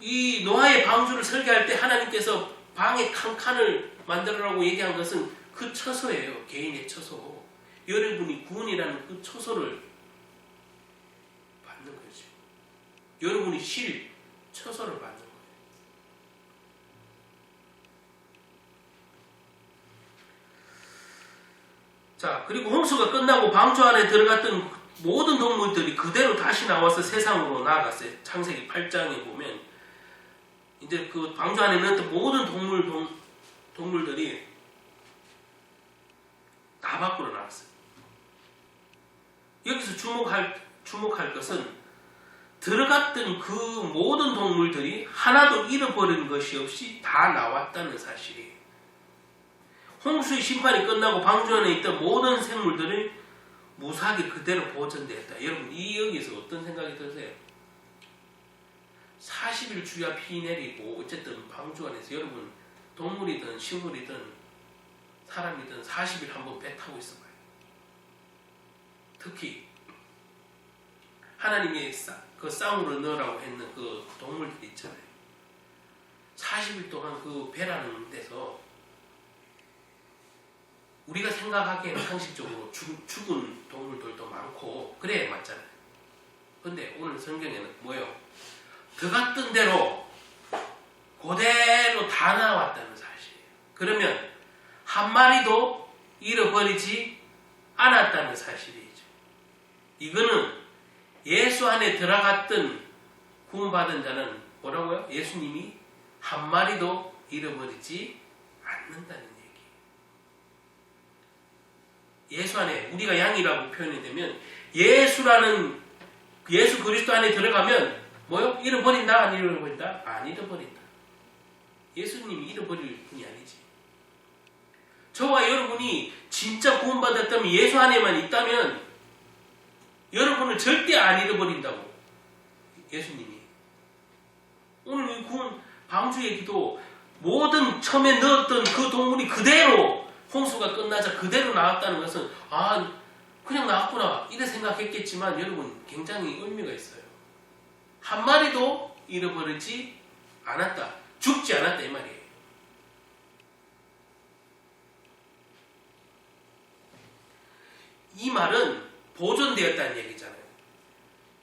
이 노아의 방주를 설계할 때 하나님께서 방의 칸칸을 만들어라고 얘기한 것은 그 처소예요. 개인의 처소. 여러분이 구원이라는 그 처소를 받는 거죠. 여러분이 쉴 처소를 받는 거예요. 자, 그리고 홍수가 끝나고 방주 안에 들어갔던 모든 동물들이 그대로 다시 나와서 세상으로 나아갔어요. 창세기 8장에 보면 이제 그 방주 안에 있는 모든 동물들이 다 밖으로 나왔어요. 여기서 주목할 것은 들어갔던 그 모든 동물들이 하나도 잃어버린 것이 없이 다 나왔다는 사실이에요. 홍수의 심판이 끝나고 방주 안에 있던 모든 생물들이 무사하게 그대로 보존되었다. 여러분, 여기서 어떤 생각이 드세요? 40일 주야 피 내리고 어쨌든 방주 안에서 여러분 동물이든 식물이든 사람이든 40일 한번 배 타고 있어봐요. 특히 하나님이 그 쌍으로 넣으라고 했는 그 동물들 있잖아요. 40일 동안 그 배라는 데서 우리가 생각하기에는 상식적으로 죽은 동물들도 많고 그래야 맞잖아요. 근데 오늘 성경에는 뭐예요? 들어갔던 대로 그대로 다 나왔다는 사실이에요. 그러면 한 마리도 잃어버리지 않았다는 사실이죠. 이거는 예수 안에 들어갔던 구원받은 자는 뭐라고요? 예수님이 한 마리도 잃어버리지 않는다는 얘기. 예수 안에 우리가 양이라고 표현이 되면 예수 그리스도 안에 들어가면 뭐요? 잃어버린다? 안 잃어버린다? 안 잃어버린다. 예수님이 잃어버릴 분이 아니지. 저와 여러분이 진짜 구원받았다면 예수 안에만 있다면 여러분을 절대 안 잃어버린다고. 예수님이. 오늘 이 구원 방주의 기도 모든 처음에 넣었던 그 동물이 그대로 홍수가 끝나자 그대로 나왔다는 것은 그냥 나왔구나 이래 생각했겠지만 여러분 굉장히 의미가 있어요. 한 마리도 잃어버리지 않았다. 죽지 않았다 이 말이에요. 이 말은 보존되었다는 얘기잖아요.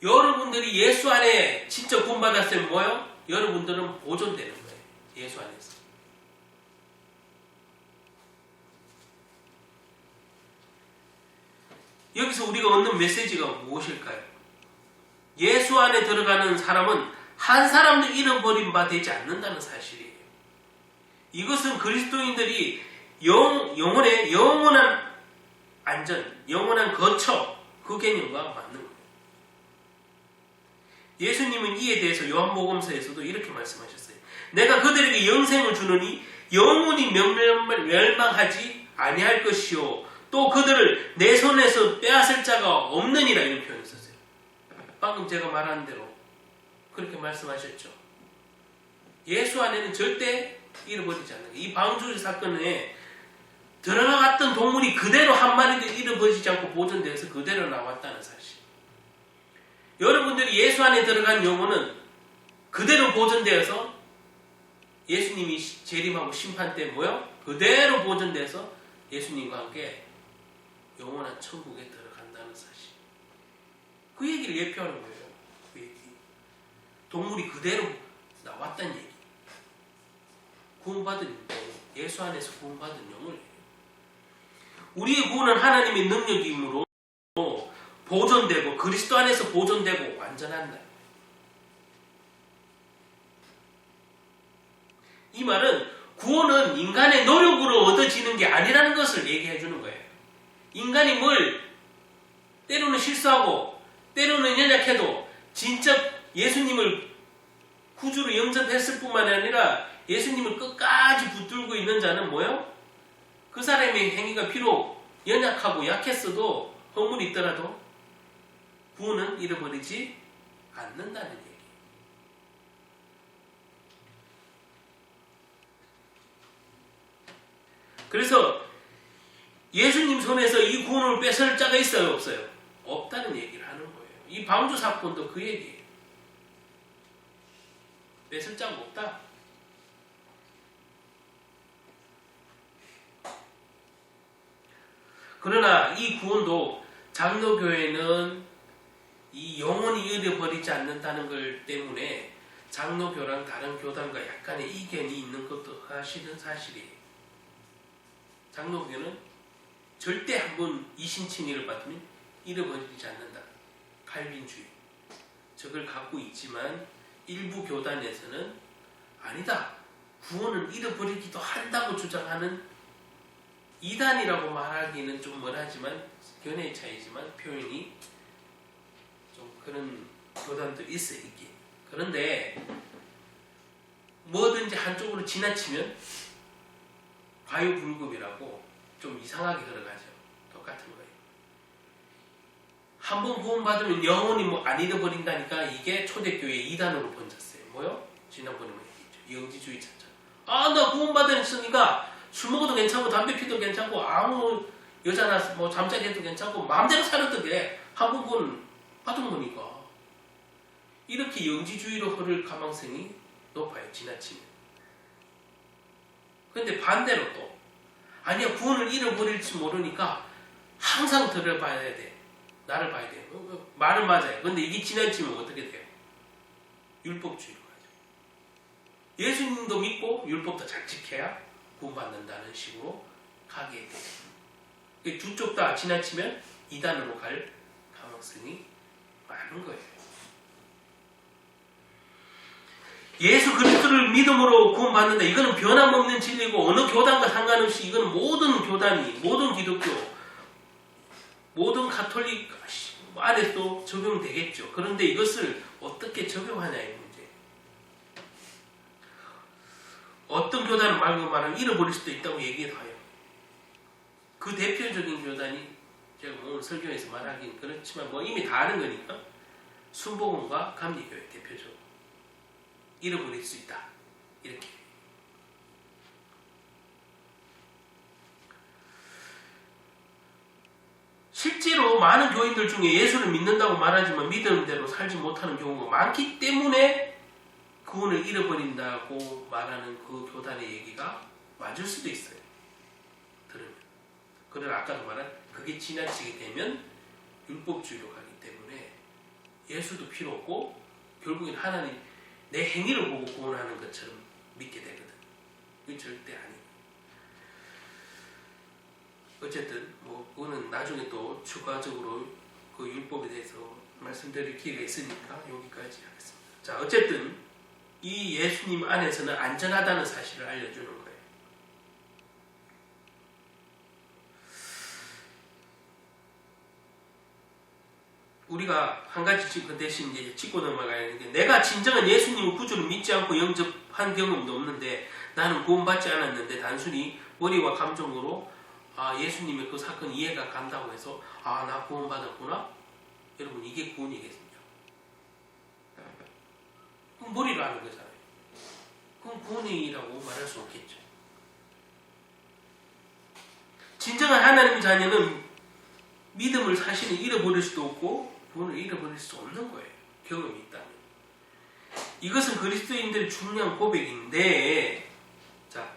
여러분들이 예수 안에 진짜 구원받았으면 뭐예요? 여러분들은 보존되는 거예요. 예수 안에서. 여기서 우리가 얻는 메시지가 무엇일까요? 예수 안에 들어가는 사람은 한 사람도 잃어버린 바 되지 않는다는 사실이에요. 이것은 그리스도인들이 영혼의 영원한 안전, 영원한 거처 그 개념과 맞는 거예요. 예수님은 이에 대해서 요한복음서에서도 이렇게 말씀하셨어요. 내가 그들에게 영생을 주노니 영원히 멸망하지 아니할 것이요 또 그들을 내 손에서 빼앗을 자가 없느니라 이런 표현을 썼어요. 방금 제가 말한 대로 그렇게 말씀하셨죠. 예수 안에는 절대 잃어버리지 않는 거예요. 이 방주 사건에 들어갔던 동물이 그대로 한 마리도 잃어버리지 않고 보존되어서 그대로 나왔다는 사실. 여러분들이 예수 안에 들어간 영혼은 그대로 보존되어서 예수님이 재림하고 심판 때 뭐요? 그대로 보존돼서 예수님과 함께 영원한 천국에 들어간다는 사실. 그 얘기를 예표하는 거예요. 그 얘기. 동물이 그대로 나왔다는 얘기. 구원받은 영, 예수 안에서 구원받은 영을 우리의 구원은 하나님의 능력이므로 보존되고 그리스도 안에서 보존되고 완전한다. 이 말은 구원은 인간의 노력으로 얻어지는 게 아니라는 것을 얘기해 주는 거예요. 인간이 뭘 때로는 실수하고 때로는 연약해도 진짜 예수님을 구주로 영접했을 뿐만 아니라 예수님을 끝까지 붙들고 있는 자는 뭐예요? 그 사람의 행위가 비록 연약하고 약했어도 허물이 있더라도 구원은 잃어버리지 않는다는 얘기. 그래서 예수님 손에서 이 구원을 뺏을 자가 있어요? 없어요? 없다는 얘기를 하는 거예요. 이 방주 사건도 그 얘기예요. 뺏을 자가 없다. 그러나 이 구원도 장로교회는 이 영원히 잃어버리지 않는다는 것 때문에 장로교랑 다른 교단과 약간의 이견이 있는 것도 사실이에요. 장로교는 절대 한번 이신칭의를 받으면 잃어버리지 않는다. 칼빈주의. 저걸 갖고 있지만 일부 교단에서는 아니다. 구원을 잃어버리기도 한다고 주장하는 이단이라고 말하기는 좀 뭐하지만 견해의 차이지만 표현이 좀 그런 교단도 있어요. 있긴. 그런데 뭐든지 한쪽으로 지나치면 과유불급이라고 좀 이상하게 들어가죠. 똑같은 거예요. 한 번 구원받으면 영원히 안 잃어버린다니까 이게 초대교회 이단으로 번졌어요. 뭐요? 지난번에 얘기했죠. 영지주의자죠. 나 구원받았으니까 술 먹어도 괜찮고 담배 피도 괜찮고 아무 여자나 뭐 잠자리 해도 괜찮고 마음대로 살아도 돼. 한 번 구원 받은 거니까. 이렇게 영지주의로 흐를 가망성이 높아요. 지나치면. 근데 반대로 또 아니야, 구원을 잃어버릴지 모르니까 항상 들어봐야 돼. 나를 봐야 돼. 말은 맞아요. 근데 이게 지나치면 어떻게 돼요? 율법주의로 가죠. 예수님도 믿고 율법도 잘 지켜야 구원받는다는 식으로 가게 돼요. 두 쪽 다 지나치면 이단으로 갈 가능성이 많은 거예요. 예수 그리스도를 믿음으로 구원받는다. 이거는 변함없는 진리고 어느 교단과 상관없이 이건 모든 교단이, 모든 기독교, 모든 가톨릭 안에도 적용되겠죠. 그런데 이것을 어떻게 적용하냐의 문제. 어떤 교단은 말하면 잃어버릴 수도 있다고 얘기해요. 그 대표적인 교단이 제가 오늘 설교에서 말하긴 그렇지만 뭐 이미 다 아는 거니까 순복음과 감리교회 대표적으로 잃어버릴 수 있다. 이렇게. 실제로 많은 교인들 중에 예수를 믿는다고 말하지만 믿는 대로 살지 못하는 경우가 많기 때문에 구원을 잃어버린다고 말하는 그 교단의 얘기가 맞을 수도 있어요. 들으면. 그러나 아까도 말한 그게 지나치게 되면 율법주의로 가기 때문에 예수도 필요 없고 결국엔 하나님 내 행위를 보고 구원하는 것처럼 믿게 되거든. 그게 절대 아니에요. 어쨌든 뭐 그거는 나중에 또 추가적으로 그 율법에 대해서 말씀드릴 기회가 있으니까 여기까지 하겠습니다. 자, 어쨌든 이 예수님 안에서는 안전하다는 사실을 알려주는 거예요. 우리가 한 가지 그 대신 이제 짚고 넘어가야 하는 게 내가 진정한 예수님의 구주를 믿지 않고 영접한 경험도 없는데 나는 구원받지 않았는데 단순히 머리와 감정으로 예수님의 그 사건 이해가 간다고 해서 나 구원받았구나? 여러분 이게 구원이겠습니까? 그럼 머리로 하는 거잖아요. 그럼 구원이라고 말할 수 없겠죠. 진정한 하나님의 자녀는 믿음을 사실은 잃어버릴 수도 없고 구원을 잃어버릴 수 없는 거예요. 경험이 있다면. 이것은 그리스도인들의 중요한 고백인데 자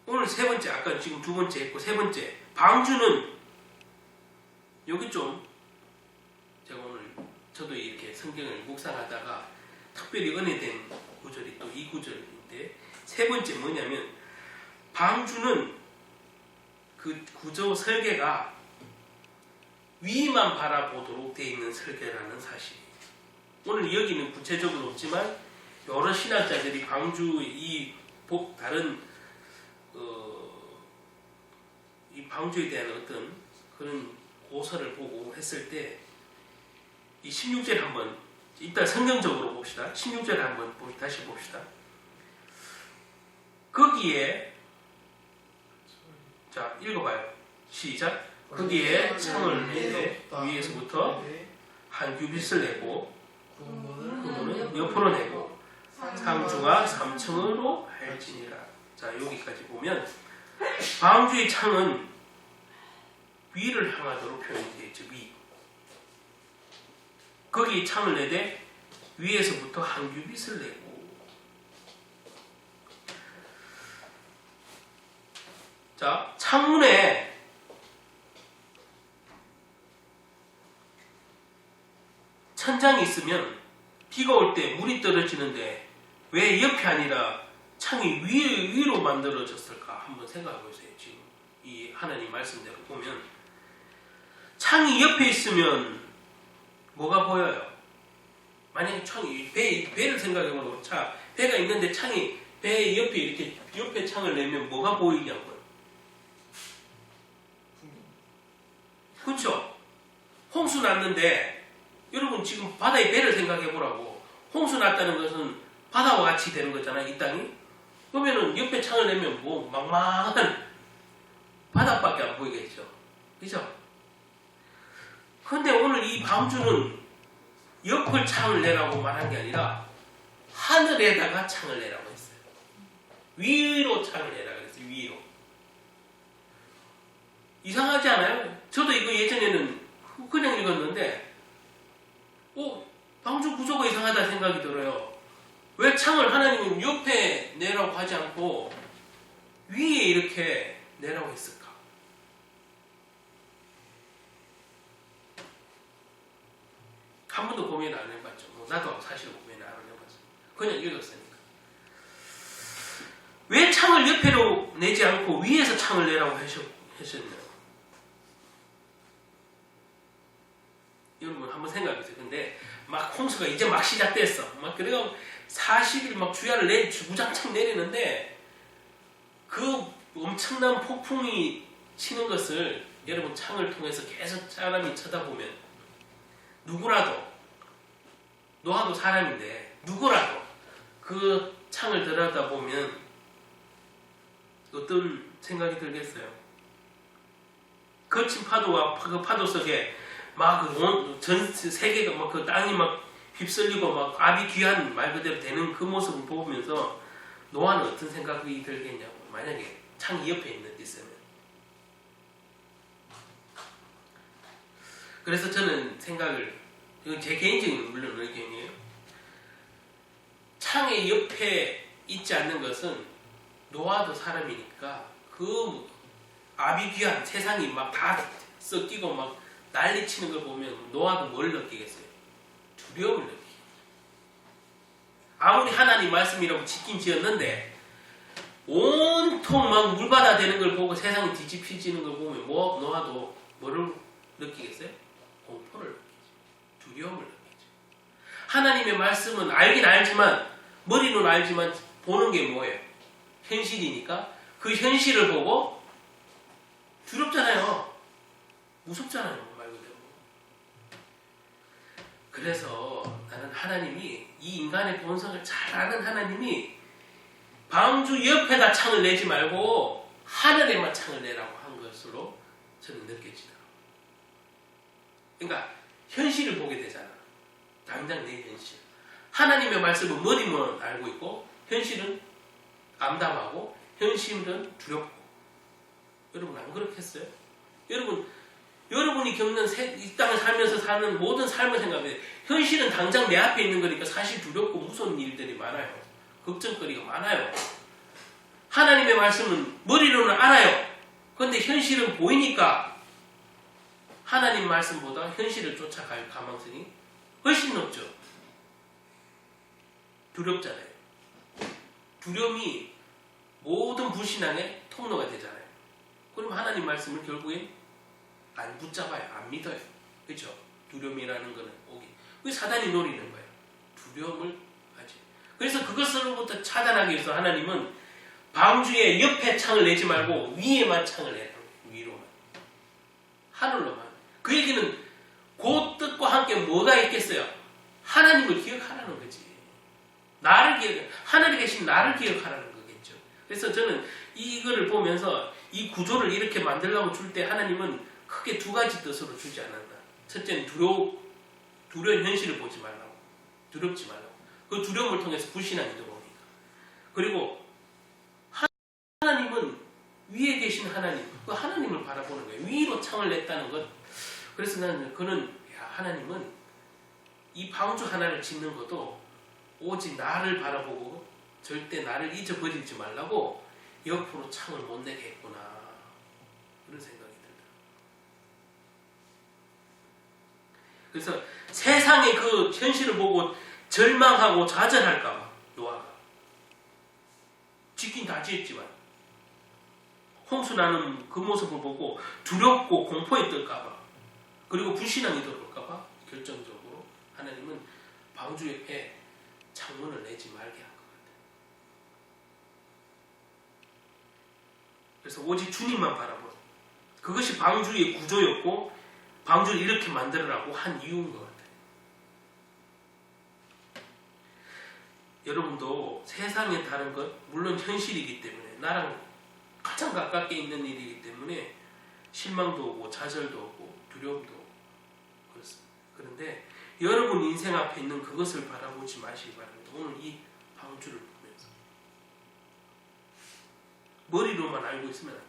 오늘 세 번째, 아까 지금 두 번째 했고 세 번째, 방주는 여기 좀 제가 오늘 저도 이렇게 성경을 묵상하다가 특별히 은혜된 구절이 또 이 구절인데 세 번째 뭐냐면 방주는 그 구조 설계가 위만 바라보도록 되어 있는 설계라는 사실이에요. 오늘 여기는 구체적으로 없지만 여러 신학자들이 방주의 이 다른 이 방주에 대한 어떤 그런 고서를 보고 했을 때 이 16절을 한번 일단 성경적으로 봅시다. 16절을 한번 다시 봅시다. 거기에 자 읽어봐요. 시작. 거기에 창을 내되 위에서부터 한 규빗을 내고 그문은 옆으로 내고 상주가 3층으로 할지니라. 자 여기까지 보면 방주의 창은 위를 향하도록 표현되어 있죠. 위. 거기 창을 내되 위에서부터 한 규빗을 내고 자 창문에 천장이 있으면 비가 올 때 물이 떨어지는데 왜 옆이 아니라 창이 위로 만들어졌을까 한번 생각해 보세요. 지금 이 하나님 말씀대로 보면 창이 옆에 있으면 뭐가 보여요? 만약에 창이 배를 생각해 보면 배가 있는데 창이 배 옆에 이렇게 옆에 창을 내면 뭐가 보이냐고요? 그렇죠? 홍수 났는데 여러분 지금 바다의 배를 생각해 보라고. 홍수 났다는 것은 바다와 같이 되는 거잖아요. 이 땅이. 그러면은 옆에 창을 내면 뭐 망망한 바닷밖에 안 보이겠죠. 그죠? 근데 오늘 이 방주는 옆을 창을 내라고 말한 게 아니라 하늘에다가 창을 내라고 했어요. 위로 창을 내라고 했어요. 위로. 이상하지 않아요? 저도 이거 예전에는 그냥 읽었는데 방주 구조가 이상하다 생각이 들어요. 왜 창을 하나님은 옆에 내라고 하지 않고 위에 이렇게 내라고 했을까? 한 번도 고민 안 해봤죠. 나도 사실 고민 안 해봤어요. 그냥 읽었으니까. 왜 창을 옆에로 내지 않고 위에서 창을 내라고 하셨나요? 여러분 한번 생각해보세요. 근데 막 홍수가 이제 막 시작됐어. 막 그래가 40일 막 주야를 주구장창 내리는데 그 엄청난 폭풍이 치는 것을 여러분 창을 통해서 계속 사람이 쳐다보면 누구라도 노아도 사람인데 누구라도 그 창을 들여다보면 어떤 생각이 들겠어요? 거친 파도와 그 파도 속에 막 전 세계가 막 그 땅이 막 휩쓸리고 막 아비 귀한 말 그대로 되는 그 모습을 보면서 노아는 어떤 생각이 들겠냐고. 만약에 창이 옆에 있으면. 그래서 저는 생각을, 이건 제 개인적인 물론 의견이에요. 창의 옆에 있지 않는 것은 노아도 사람이니까 그 아비귀한 세상이 막 다 섞이고 막 난리치는 걸 보면 노아도 뭘 느끼겠어요? 두려움을 느끼겠죠. 아무리 하나님 말씀이라고 짓긴 지었는데 온통 막 물바다 되는 걸 보고 세상이 뒤집히지는 걸 보면 노아도 뭐를 느끼겠어요? 공포를 느끼죠. 두려움을 느끼죠. 하나님의 말씀은 알긴 알지만 머리로는 알지만 보는 게 뭐예요? 현실이니까 그 현실을 보고 두렵잖아요. 무섭잖아요. 말 그대로. 그래서 나는 하나님이 이 인간의 본성을 잘 아는 하나님이 방주 옆에다 창을 내지 말고 하늘에만 창을 내라고 한 것으로 저는 느껴지더라고요. 그러니까 현실을 보게 되잖아. 당장 내 현실. 하나님의 말씀은 머리만 알고 있고 현실은 암담하고 현실은 두렵고. 여러분 안 그렇겠어요? 여러분이 겪는 이 땅을 살면서 사는 모든 삶을 생각해. 현실은 당장 내 앞에 있는 거니까 사실 두렵고 무서운 일들이 많아요. 걱정거리가 많아요. 하나님의 말씀은 머리로는 알아요. 그런데 현실은 보이니까 하나님 말씀보다 현실을 쫓아갈 가망성이 훨씬 높죠. 두렵잖아요. 두려움이 모든 불신앙의 통로가 되잖아요. 그럼 하나님 말씀을 결국엔 안 붙잡아요. 안 믿어요. 그렇죠? 두려움이라는 거는 오기. 왜 사단이 노리는 거예요? 두려움을 하지. 그래서 그것으로부터 차단하기 위해서 하나님은 방주에 옆에 창을 내지 말고 위에만 창을 내라고. 위로만. 하늘로만. 그 얘기는 그 뜻과 함께 뭐가 있겠어요? 하나님을 기억하라는 거지. 하늘에 계신 나를 기억하라는 거겠죠. 그래서 저는 이거를 보면서 이 구조를 이렇게 만들려고 줄 때 하나님은 크게 두 가지 뜻으로 주지 않았다. 첫째는 두려운 현실을 보지 말라고. 두렵지 말라고. 그 두려움을 통해서 불신앙이 들어오니까. 그리고 하나님은 위에 계신 하나님, 그 하나님을 바라보는 거예요. 위로 창을 냈다는 것. 그래서 나는 하나님은 이 방주 하나를 짓는 것도 오직 나를 바라보고 절대 나를 잊어버리지 말라고 옆으로 창을 못 내게 했구나. 그런 생각이 듭니다. 그래서 세상의 그 현실을 보고 절망하고 좌절할까봐 노아가 짓긴 다 짓지만 홍수 나는 그 모습을 보고 두렵고 공포에 떨까봐 그리고 불신앙이 들어올까봐 결정적으로 하나님은 방주 옆에 창문을 내지 말게 한 것 같아요. 그래서 오직 주님만 바라보는 그것이 방주의 구조였고 방주를 이렇게 만들으라고 한 이유인 것 같아요. 여러분도 세상에 다른 것 물론 현실이기 때문에 나랑 가장 가깝게 있는 일이기 때문에 실망도 오고 좌절도 오고 두려움도 오고 그렇습니다. 그런데 여러분 인생 앞에 있는 그것을 바라보지 마시기 바랍니다. 오늘 이 방주를 보면서 머리로만 알고 있으면 안 돼요.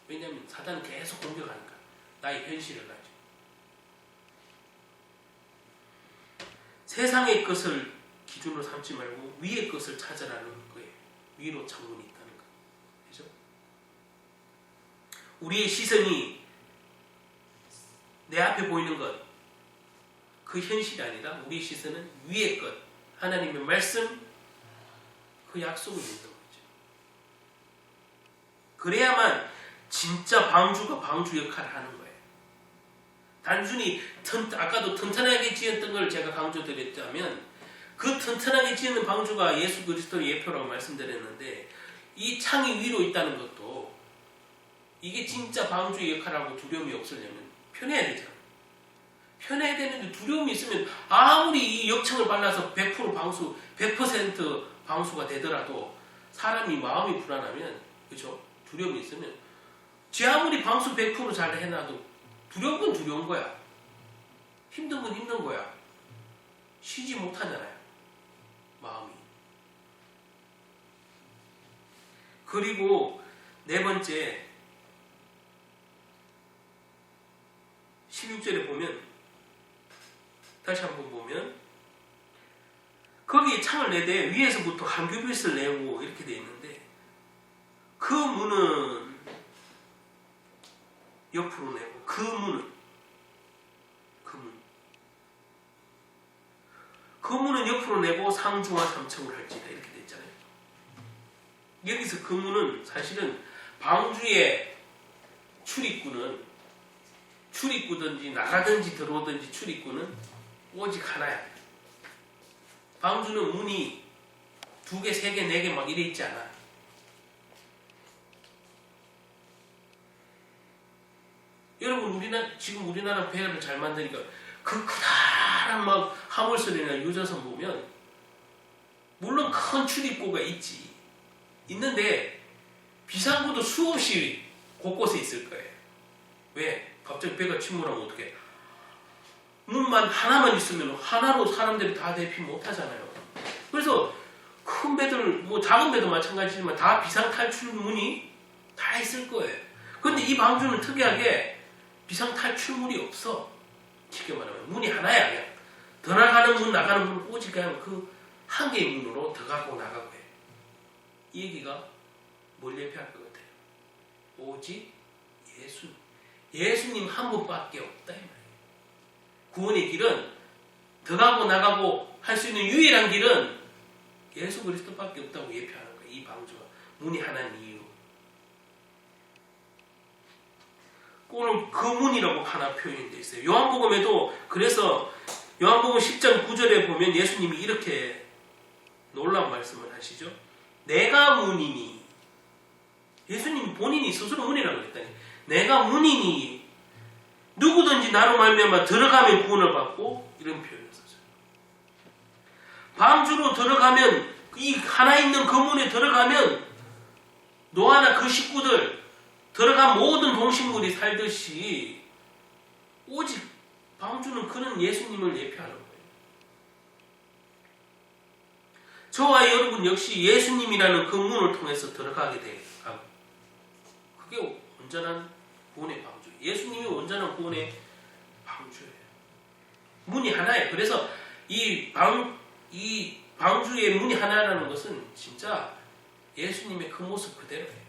왜냐하면 사단은 계속 공격하니까 나의 현실을 가지고 세상의 것을 기준으로 삼지 말고 위의 것을 찾아라는 거예요. 위로 창문이 있다는 거. 그죠? 우리의 시선이 내 앞에 보이는 것, 그 현실이 아니라 우리의 시선은 위의 것, 하나님의 말씀, 그 약속을 믿는 거죠. 그래야만 진짜 방주가 방주 역할을 하는 거예요. 단순히 아까도 튼튼하게 지었던 걸 제가 강조드렸다면 그 튼튼하게 지은 방주가 예수 그리스도의 예표라고 말씀드렸는데 이 창이 위로 있다는 것도 이게 진짜 방주의 역할하고 두려움이 없으려면 편해야 되잖아. 편해야 되는데 두려움이 있으면 아무리 이 역청을 발라서 100% 방수, 100% 방수가 되더라도 사람이 마음이 불안하면, 그렇죠? 두려움이 있으면 지 아무리 방수 100% 잘 해놔도 두려운 건 두려운 거야. 힘든 건 힘든 거야. 쉬지 못하잖아요. 마음이. 그리고 네 번째 16절에 보면 다시 한번 보면 거기에 창을 내되 위에서부터 한 규빗을 내고 이렇게 되어 있는데 그 문은 옆으로 내고 그 문은 옆으로 내고 상중하 3층을 할지다 이렇게 되어 있잖아요. 여기서 그 문은 사실은 방주의 출입구든지 나가든지 들어오든지 출입구는 오직 하나야. 방주는 문이 2개, 3개, 4개 막 이래 있지 않아. 여러분 지금 우리나라 배를 잘 만드니까 그 커다란 막 화물선이나 유조선 보면 물론 큰 출입구가 있는데 비상구도 수없이 곳곳에 있을 거예요. 왜? 갑자기 배가 침몰하면 어떡해? 문만 하나만 있으면 하나로 사람들이 다 대피 못하잖아요. 그래서 큰 배들, 뭐 작은 배도 마찬가지지만 다 비상탈출문이 다 있을 거예요. 그런데 이 방주는 특이하게 비상탈출문이 없어. 쉽게 말하면 문이 하나야. 그냥 들어가는 문, 나가는 문 오직 그냥 그 한 개의 문으로 들어가고 나가고 해. 이 얘기가 뭘 예표할 것 같아요? 오직 예수님 한 분밖에 없다 이 말이에요. 구원의 길은 들어가고 나가고 할 수 있는 유일한 길은 예수 그리스도밖에 없다고 예표하는 거예요. 이 방주가 문이 하나인 이유. 오늘 그 문이라고 하나 표현이 되어 있어요. 요한복음에도 그래서 요한복음 10장 9절에 보면 예수님이 이렇게 놀라운 말씀을 하시죠. 내가 문이니. 예수님이 본인이 스스로 문이라고 했다니. 내가 문이니 누구든지 나로 말미암아 들어가면 구원을 받고 이런 표현을 썼어요. 방주로 들어가면 이 하나 있는 그 문에 들어가면 노아나 그 식구들 들어간 모든 동식물이 살듯이 오직 방주는 그런 예수님을 예표하는 거예요. 저와 여러분 역시 예수님이라는 그 문을 통해서 들어가게 돼요. 그게 온전한 구원의 방주. 예수님이 온전한 구원의 방주예요. 문이 하나예요. 그래서 이 방주의 문이 하나라는 것은 진짜 예수님의 그 모습 그대로예요.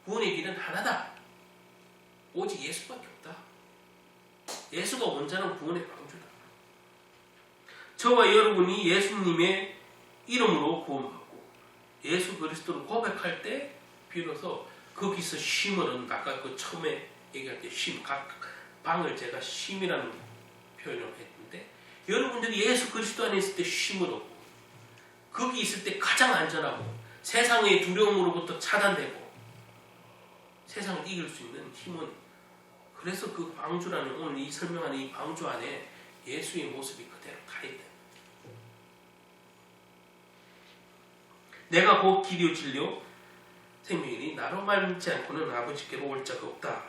구원의 길은 하나다. 오직 예수밖에 없다. 예수가 온전한 구원의 방주다. 저와 여러분이 예수님의 이름으로 구원받고 예수 그리스도를 고백할 때 비로소 거기서 쉼을 얻는, 아까 그 처음에 얘기할 때 쉼, 각 방을 제가 쉼이라는 표현을 했는데 여러분들이 예수 그리스도 안에 있을 때 쉼을 얻고 거기 있을 때 가장 안전하고 세상의 두려움으로부터 차단되고 세상을 이길 수 있는 힘은, 그래서 그 방주라는 오늘 이 설명하는 이 방주 안에 예수의 모습이 그대로 다 있다. 내가 곧 길이요 진리요 생명이니 나로 말미암지 않고는 아버지께로 올 자가 없다.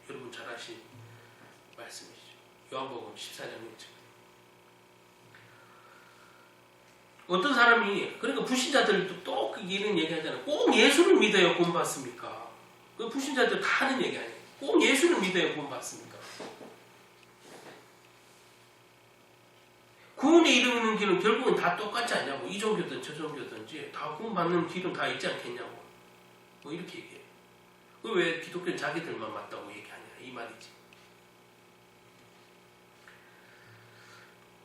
여러분 잘 아신 말씀이시죠. 요한복음 14장 1절. 어떤 사람이, 그러니까 불신자들도 또 이런 얘기 하잖아요. 꼭 예수를 믿어야 구원 받습니까? 그 불신자들 다 하는 얘기 아니에요. 꼭 예수를 믿어야 구원 받습니까? 구원에 이르는 길은 결국은 다 똑같지 않냐고. 이 종교든 저 종교든지 다 구원받는 길은 다 있지 않겠냐고. 뭐 이렇게 얘기해요. 왜 기독교는 자기들만 맞다고 얘기하냐 이 말이지.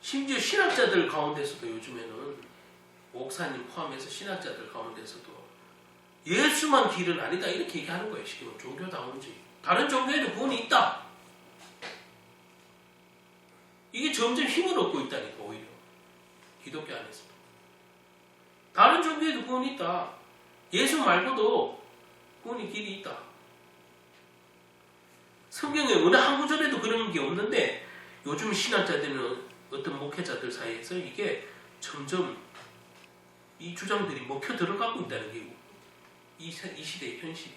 심지어 신학자들 가운데서도 요즘에는 목사님 포함해서 신학자들 가운데서도 예수만 길은 아니다 이렇게 얘기하는 거예요. 지금 종교다운지 다른 종교에도 구원이 있다. 이게 점점 힘을 얻고 있다니까. 오히려 기독교 안에서 다른 종교에도 구원이 있다. 예수 말고도 구원의 길이 있다. 성경에 어느 한 구절에도 그런 게 없는데 요즘 신학자들은 어떤 목회자들 사이에서 이게 점점 이 주장들이 먹혀 들어가고 있다는 게 이 시대의 현실.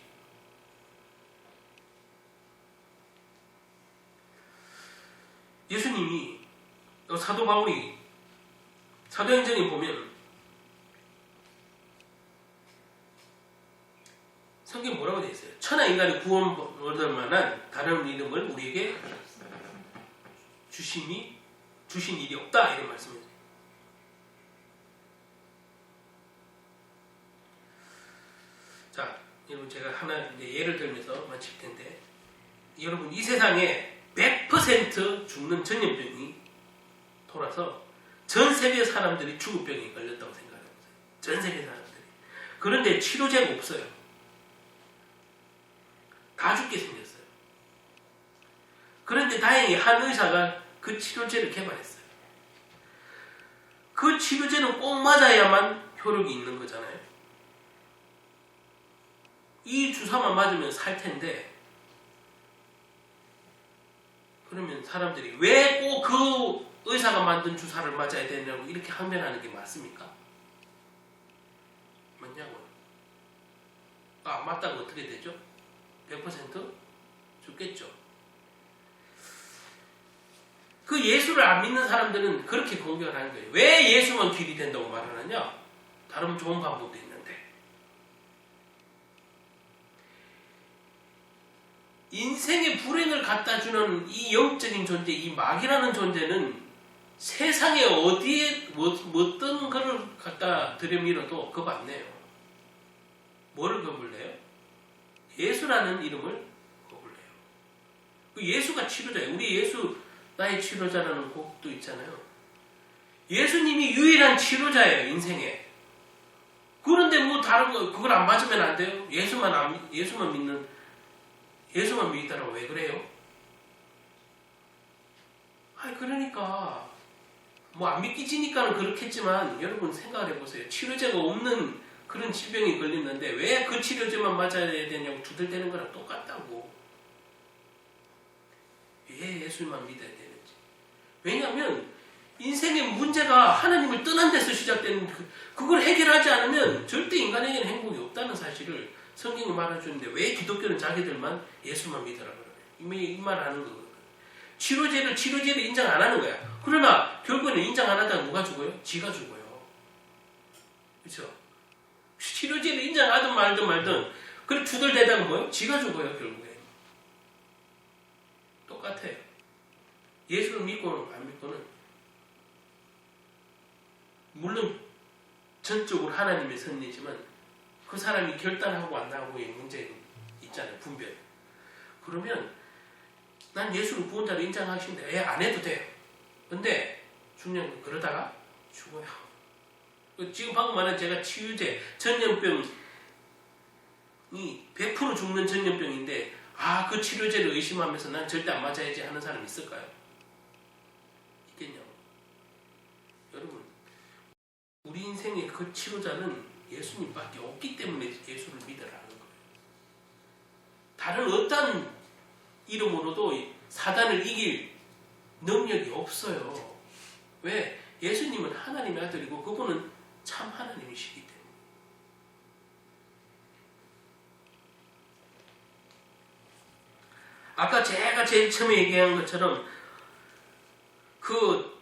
예수님이 사도 바울이 사도행전에 보면 성경 뭐라고 되어 있어요? 천하 인간의 구원 얻을 만한 다른 이름을 우리에게 주신 일이 없다 이런 말씀이에요. 자, 여러분 제가 하나 이제 예를 들면서 마칠 텐데, 여러분 이 세상에 100% 죽는 전염병이 돌아서 전 세계 사람들이 죽을 병에 걸렸다고 생각해보세요. 전 세계 사람들이. 그런데 치료제가 없어요. 다 죽게 생겼어요. 그런데 다행히 한 의사가 그 치료제를 개발했어요. 그 치료제는 꼭 맞아야만 효력이 있는 거잖아요. 이 주사만 맞으면 살 텐데, 그러면 사람들이 왜 꼭 그 의사가 만든 주사를 맞아야 되냐고 이렇게 항변하는 게 맞습니까? 맞냐고요? 안 맞다고 어떻게 되죠? 100% 죽겠죠. 그 예수를 안 믿는 사람들은 그렇게 공격을 하는 거예요. 왜 예수만 길이 된다고 말을 하냐? 다른 좋은 방법도 있는데. 인생의 불행을 갖다 주는 이 영적인 존재, 이 마귀라는 존재는 세상에 어디에 어떤 거를 갖다 들여밀어도 겁 안 내요. 뭐를 겁을 내요? 예수라는 이름을 겁을 내요. 그 예수가 치료자예요. 우리 예수 나의 치료자라는 곡도 있잖아요. 예수님이 유일한 치료자예요, 인생에. 그런데 뭐 다른 거 그걸 안 맞으면 안 돼요? 예수만 믿더라고 왜 그래요? 그러니까 뭐 안 믿기지니까는 그렇겠지만 여러분 생각을 해보세요. 치료제가 없는 그런 질병이 걸렸는데 왜 그 치료제만 맞아야 되냐고 두들대는 거랑 똑같다고. 왜 예수만 믿어야 되는지. 왜냐하면 인생의 문제가 하나님을 떠난 데서 시작되는 그걸 해결하지 않으면 절대 인간에게는 행복이 없다는 사실을 성경이 말해주는데 왜 기독교는 자기들만 예수만 믿으라 그러냐. 이 말하는 거거든. 치료제를 인정 안 하는 거야. 그러나 결국에는 인정 안 하다가 누가 죽어요? 지가 죽어요. 그렇죠? 치료제를 인정하든 말든 그래 두들대다가 뭐예요? 지가 죽어요 결국에. 똑같아요. 예수를 믿고는 안 믿고는 물론 전적으로 하나님의 섭리지만 그 사람이 결단하고 안 나오고의 문제 있잖아요. 분별. 그러면 난 예수를 구원자로 인정하시는데 안 해도 돼요. 근데 중요한 건 그러다가 죽어요. 지금 방금 말한 제가 치유제, 전염병이 100% 죽는 전염병인데 그 치료제를 의심하면서 난 절대 안 맞아야지 하는 사람 있을까요? 있겠냐고. 여러분, 우리 인생의 그 치료자는 예수님밖에 없기 때문에 예수를 믿으라는 거예요. 다른 어떤 이름으로도 사단을 이길 능력이 없어요. 왜? 예수님은 하나님의 아들이고 그분은 참 하나님이시기 때문에. 아까 제가 제일 처음에 얘기한 것처럼 그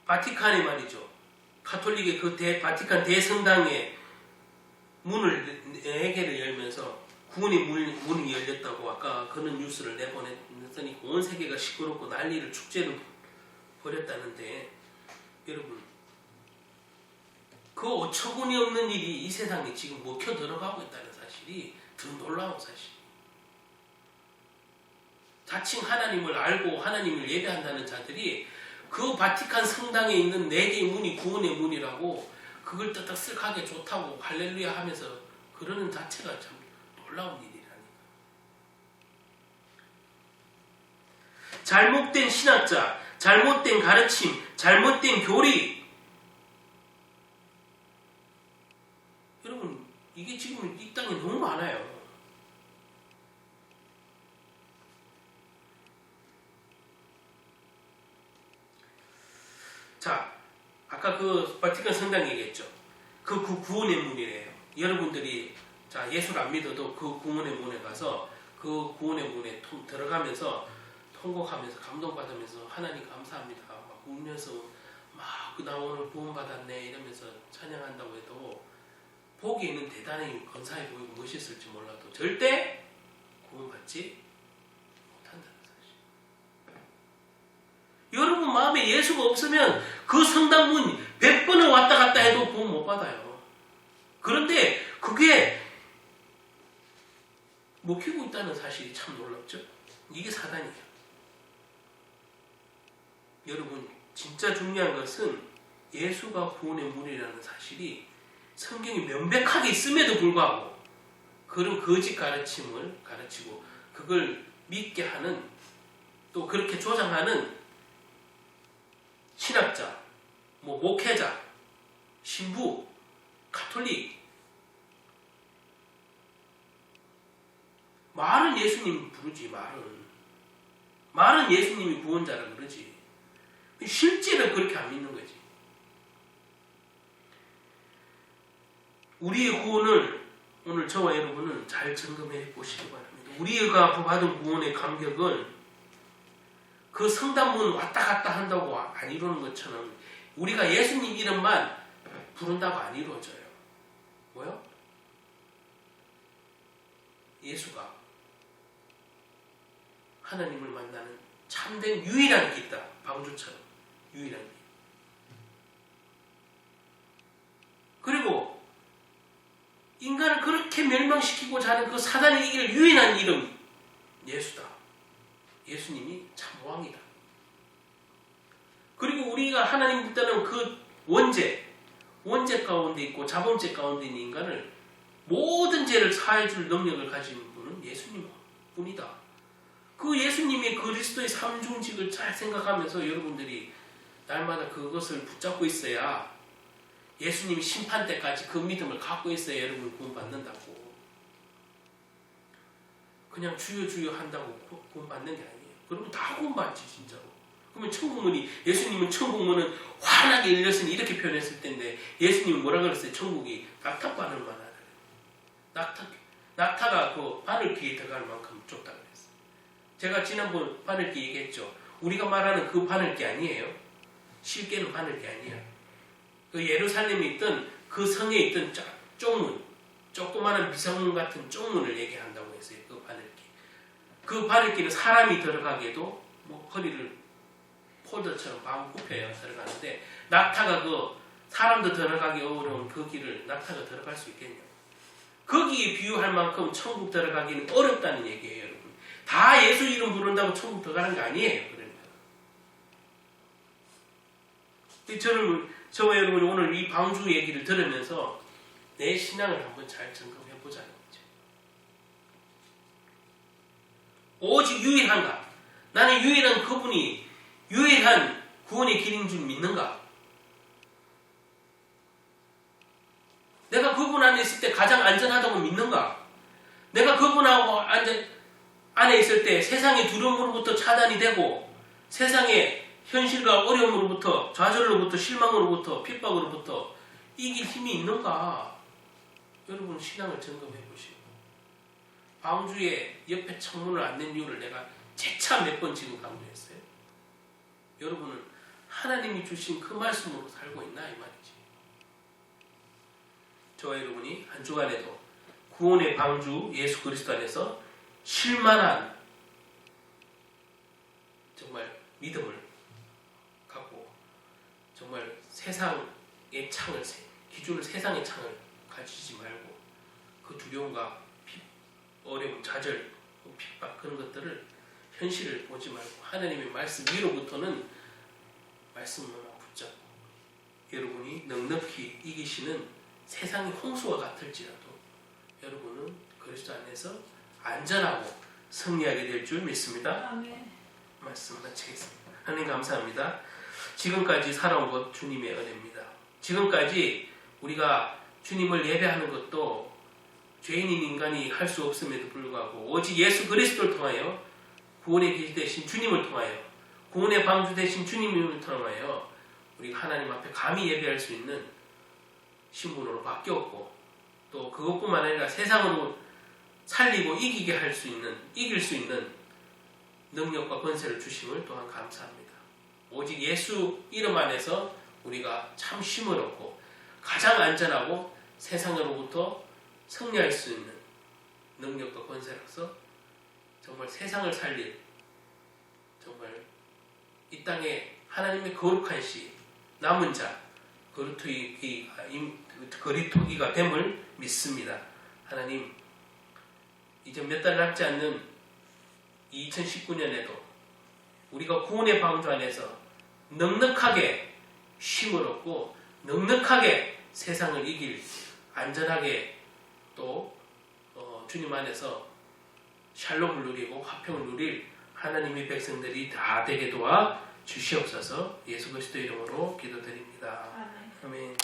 바티칸이 말이죠. 가톨릭의 그 바티칸 대성당의 문을 4개를 열면서 구원의 문이 열렸다고 아까 그런 뉴스를 내보냈더니 온 세계가 시끄럽고 난리를 축제를 버렸다는데 여러분 그 어처구니 없는 일이 이 세상에 지금 먹혀 들어가고 있다는 사실이 더 놀라운 사실. 자칭 하나님을 알고 하나님을 예배한다는 자들이 그 바티칸 성당에 있는 4개의 문이 구원의 문이라고 그걸 뜨뜻쓱하게 좋다고 할렐루야 하면서 그러는 자체가 참 놀라운 일이라니까. 잘못된 신학자, 잘못된 가르침, 잘못된 교리. 여러분 이게 지금 이 땅에 너무 많아요. 자, 아까 그 바티칸 성당 얘기했죠. 그 구원의 문이래요. 여러분들이 자 예수를 안 믿어도 그 구원의 문에 가서 그 구원의 문에 들어가면서 통곡하면서 감동받으면서 하나님 감사합니다. 막 울면서 막 나 오늘 구원받았네 이러면서 찬양한다고 해도 보기에는 대단히 건사해 보이고 멋있을지 몰라도 절대 구원받지 못한다는 사실. 여러분 마음에 예수가 없으면 그 성당문 100번을 왔다 갔다 해도 구원 못 받아요. 그런데 그게 먹히고 있다는 사실이 참 놀랍죠. 이게 사단이에요. 여러분 진짜 중요한 것은 예수가 구원의 문이라는 사실이 성경이 명백하게 있음에도 불구하고 그런 거짓 가르침을 가르치고 그걸 믿게 하는 또 그렇게 조장하는 신학자, 목회자, 신부, 가톨릭 말은 예수님 부르지 말은 예수님이 구원자라 그러지 실제는 그렇게 안 믿는 거지. 우리의 구원을 오늘 저와 여러분은 잘 점검해 보시기 바랍니다. 우리가 받은 구원의 감격은 그 성당문 왔다 갔다 한다고 안 이루는 것처럼 우리가 예수님 이름만 부른다고 안 이루어져요. 뭐요? 예수가 하나님을 만나는 참된 유일한 길이다. 방주처럼 유일한 길. 그리고 인간을 그렇게 멸망시키고자 하는 그 사단이 이길 유일한 이름 예수다. 예수님이 참 왕이다. 그리고 우리가 하나님 믿다는 그 원죄 가운데 있고 자범죄 가운데 있는 인간을 모든 죄를 사해줄 능력을 가진 분은 예수님 뿐이다. 그 예수님의 그리스도의 삼중직을 잘 생각하면서 여러분들이 날마다 그것을 붙잡고 있어야 예수님이 심판 때까지 그 믿음을 갖고 있어야 여러분 구원받는다고. 그냥 주여 주여 한다고 구원받는 게 아니에요. 그러면 다 구원받지 진짜로. 그러면 천국문이 예수님은 천국문은 환하게 열렸으니 이렇게 표현했을 텐데 예수님은 뭐라 그랬어요? 천국이 낙타바늘만 하다. 낙타가 그 바늘귀에 들어갈 만큼 좁다 그랬어요. 제가 지난번 바늘귀 얘기했죠. 우리가 말하는 그 바늘귀 아니에요. 실제는 바늘귀 아니야. 그 예루살렘에 있던 그 성에 있던 쪽문, 조그마한 미성문 같은 쪽문을 얘기한다고 했어요. 그 바늘귀. 그 바늘귀는 사람이 들어가기에도 뭐 허리를 폴더처럼 마음 굽혀야 들어가는데 낙타가 그 사람도 들어가기 어려운 그 길을 낙타가 들어갈 수 있겠냐. 거기에 비유할 만큼 천국 들어가기는 어렵다는 얘기예요, 여러분. 다 예수 이름 부른다고 천국 들어가는 거 아니에요. 그러니까. 저와 여러분이 오늘 이 방주 얘기를 들으면서 내 신앙을 한번 잘 점검해 보자는 거죠. 오직 유일한가? 나는 유일한 그분이 유일한 구원의 길인 줄 믿는가? 내가 그분 안에 있을 때 가장 안전하다고 믿는가? 내가 그분하고 안에 있을 때 세상의 두려움으로부터 차단이 되고 세상의 현실과 어려움으로부터 좌절로부터 실망으로부터 핍박으로부터 이길 힘이 있는가? 여러분 신앙을 점검해 보시고 방주에 옆에 창문을 안 낸 이유를 내가 재차 몇 번 지금 강조했어요. 여러분은 하나님이 주신 그 말씀으로 살고 있나 이 말이지. 저와 여러분이 한 주간에도 구원의 방주 예수 그리스도 안에서 쉴만한 정말 믿음을 갖고 세상의 창을 기준을 세상의 창을 가지지 말고 그 두려움과 어려움, 좌절, 핍박 그런 것들을 현실을 보지 말고 하나님의 말씀 위로부터는 말씀만 붙잡고 여러분이 넉넉히 이기시는 세상의 홍수와 같을지라도 여러분은 그리스도 안에서 안전하고 승리하게 될 줄 믿습니다. 아멘. 말씀 마치겠습니다. 하나님 감사합니다. 지금까지 살아온 것 주님의 은혜입니다. 지금까지 우리가 주님을 예배하는 것도 죄인인 인간이 할 수 없음에도 불구하고 오직 예수 그리스도를 통하여 구원의 길 되신 주님을 통하여 구원의 방주 되신 주님을 통하여 우리가 하나님 앞에 감히 예배할 수 있는 신분으로 바뀌었고 또 그것뿐만 아니라 세상으로 살리고 이길 수 있는 능력과 권세를 주심을 또한 감사합니다. 오직 예수 이름 안에서 우리가 참 쉼을 얻고 가장 안전하고 세상으로부터 승리할 수 있는 능력과 권세로서 정말 세상을 살릴 정말 이 땅에 하나님의 거룩한 시 남은 자 거리토기가 됨을 믿습니다. 하나님 이제 몇 달 남지 않는 2019년에도 우리가 구원의 방주 안에서 넉넉하게 쉼을 얻고 넉넉하게 세상을 이길 안전하게 또 주님 안에서 샬롬을 누리고 화평을 누릴 하나님의 백성들이 다 되게 도와 주시옵소서. 예수 그리스도 이름으로 기도드립니다. 아멘. 아멘.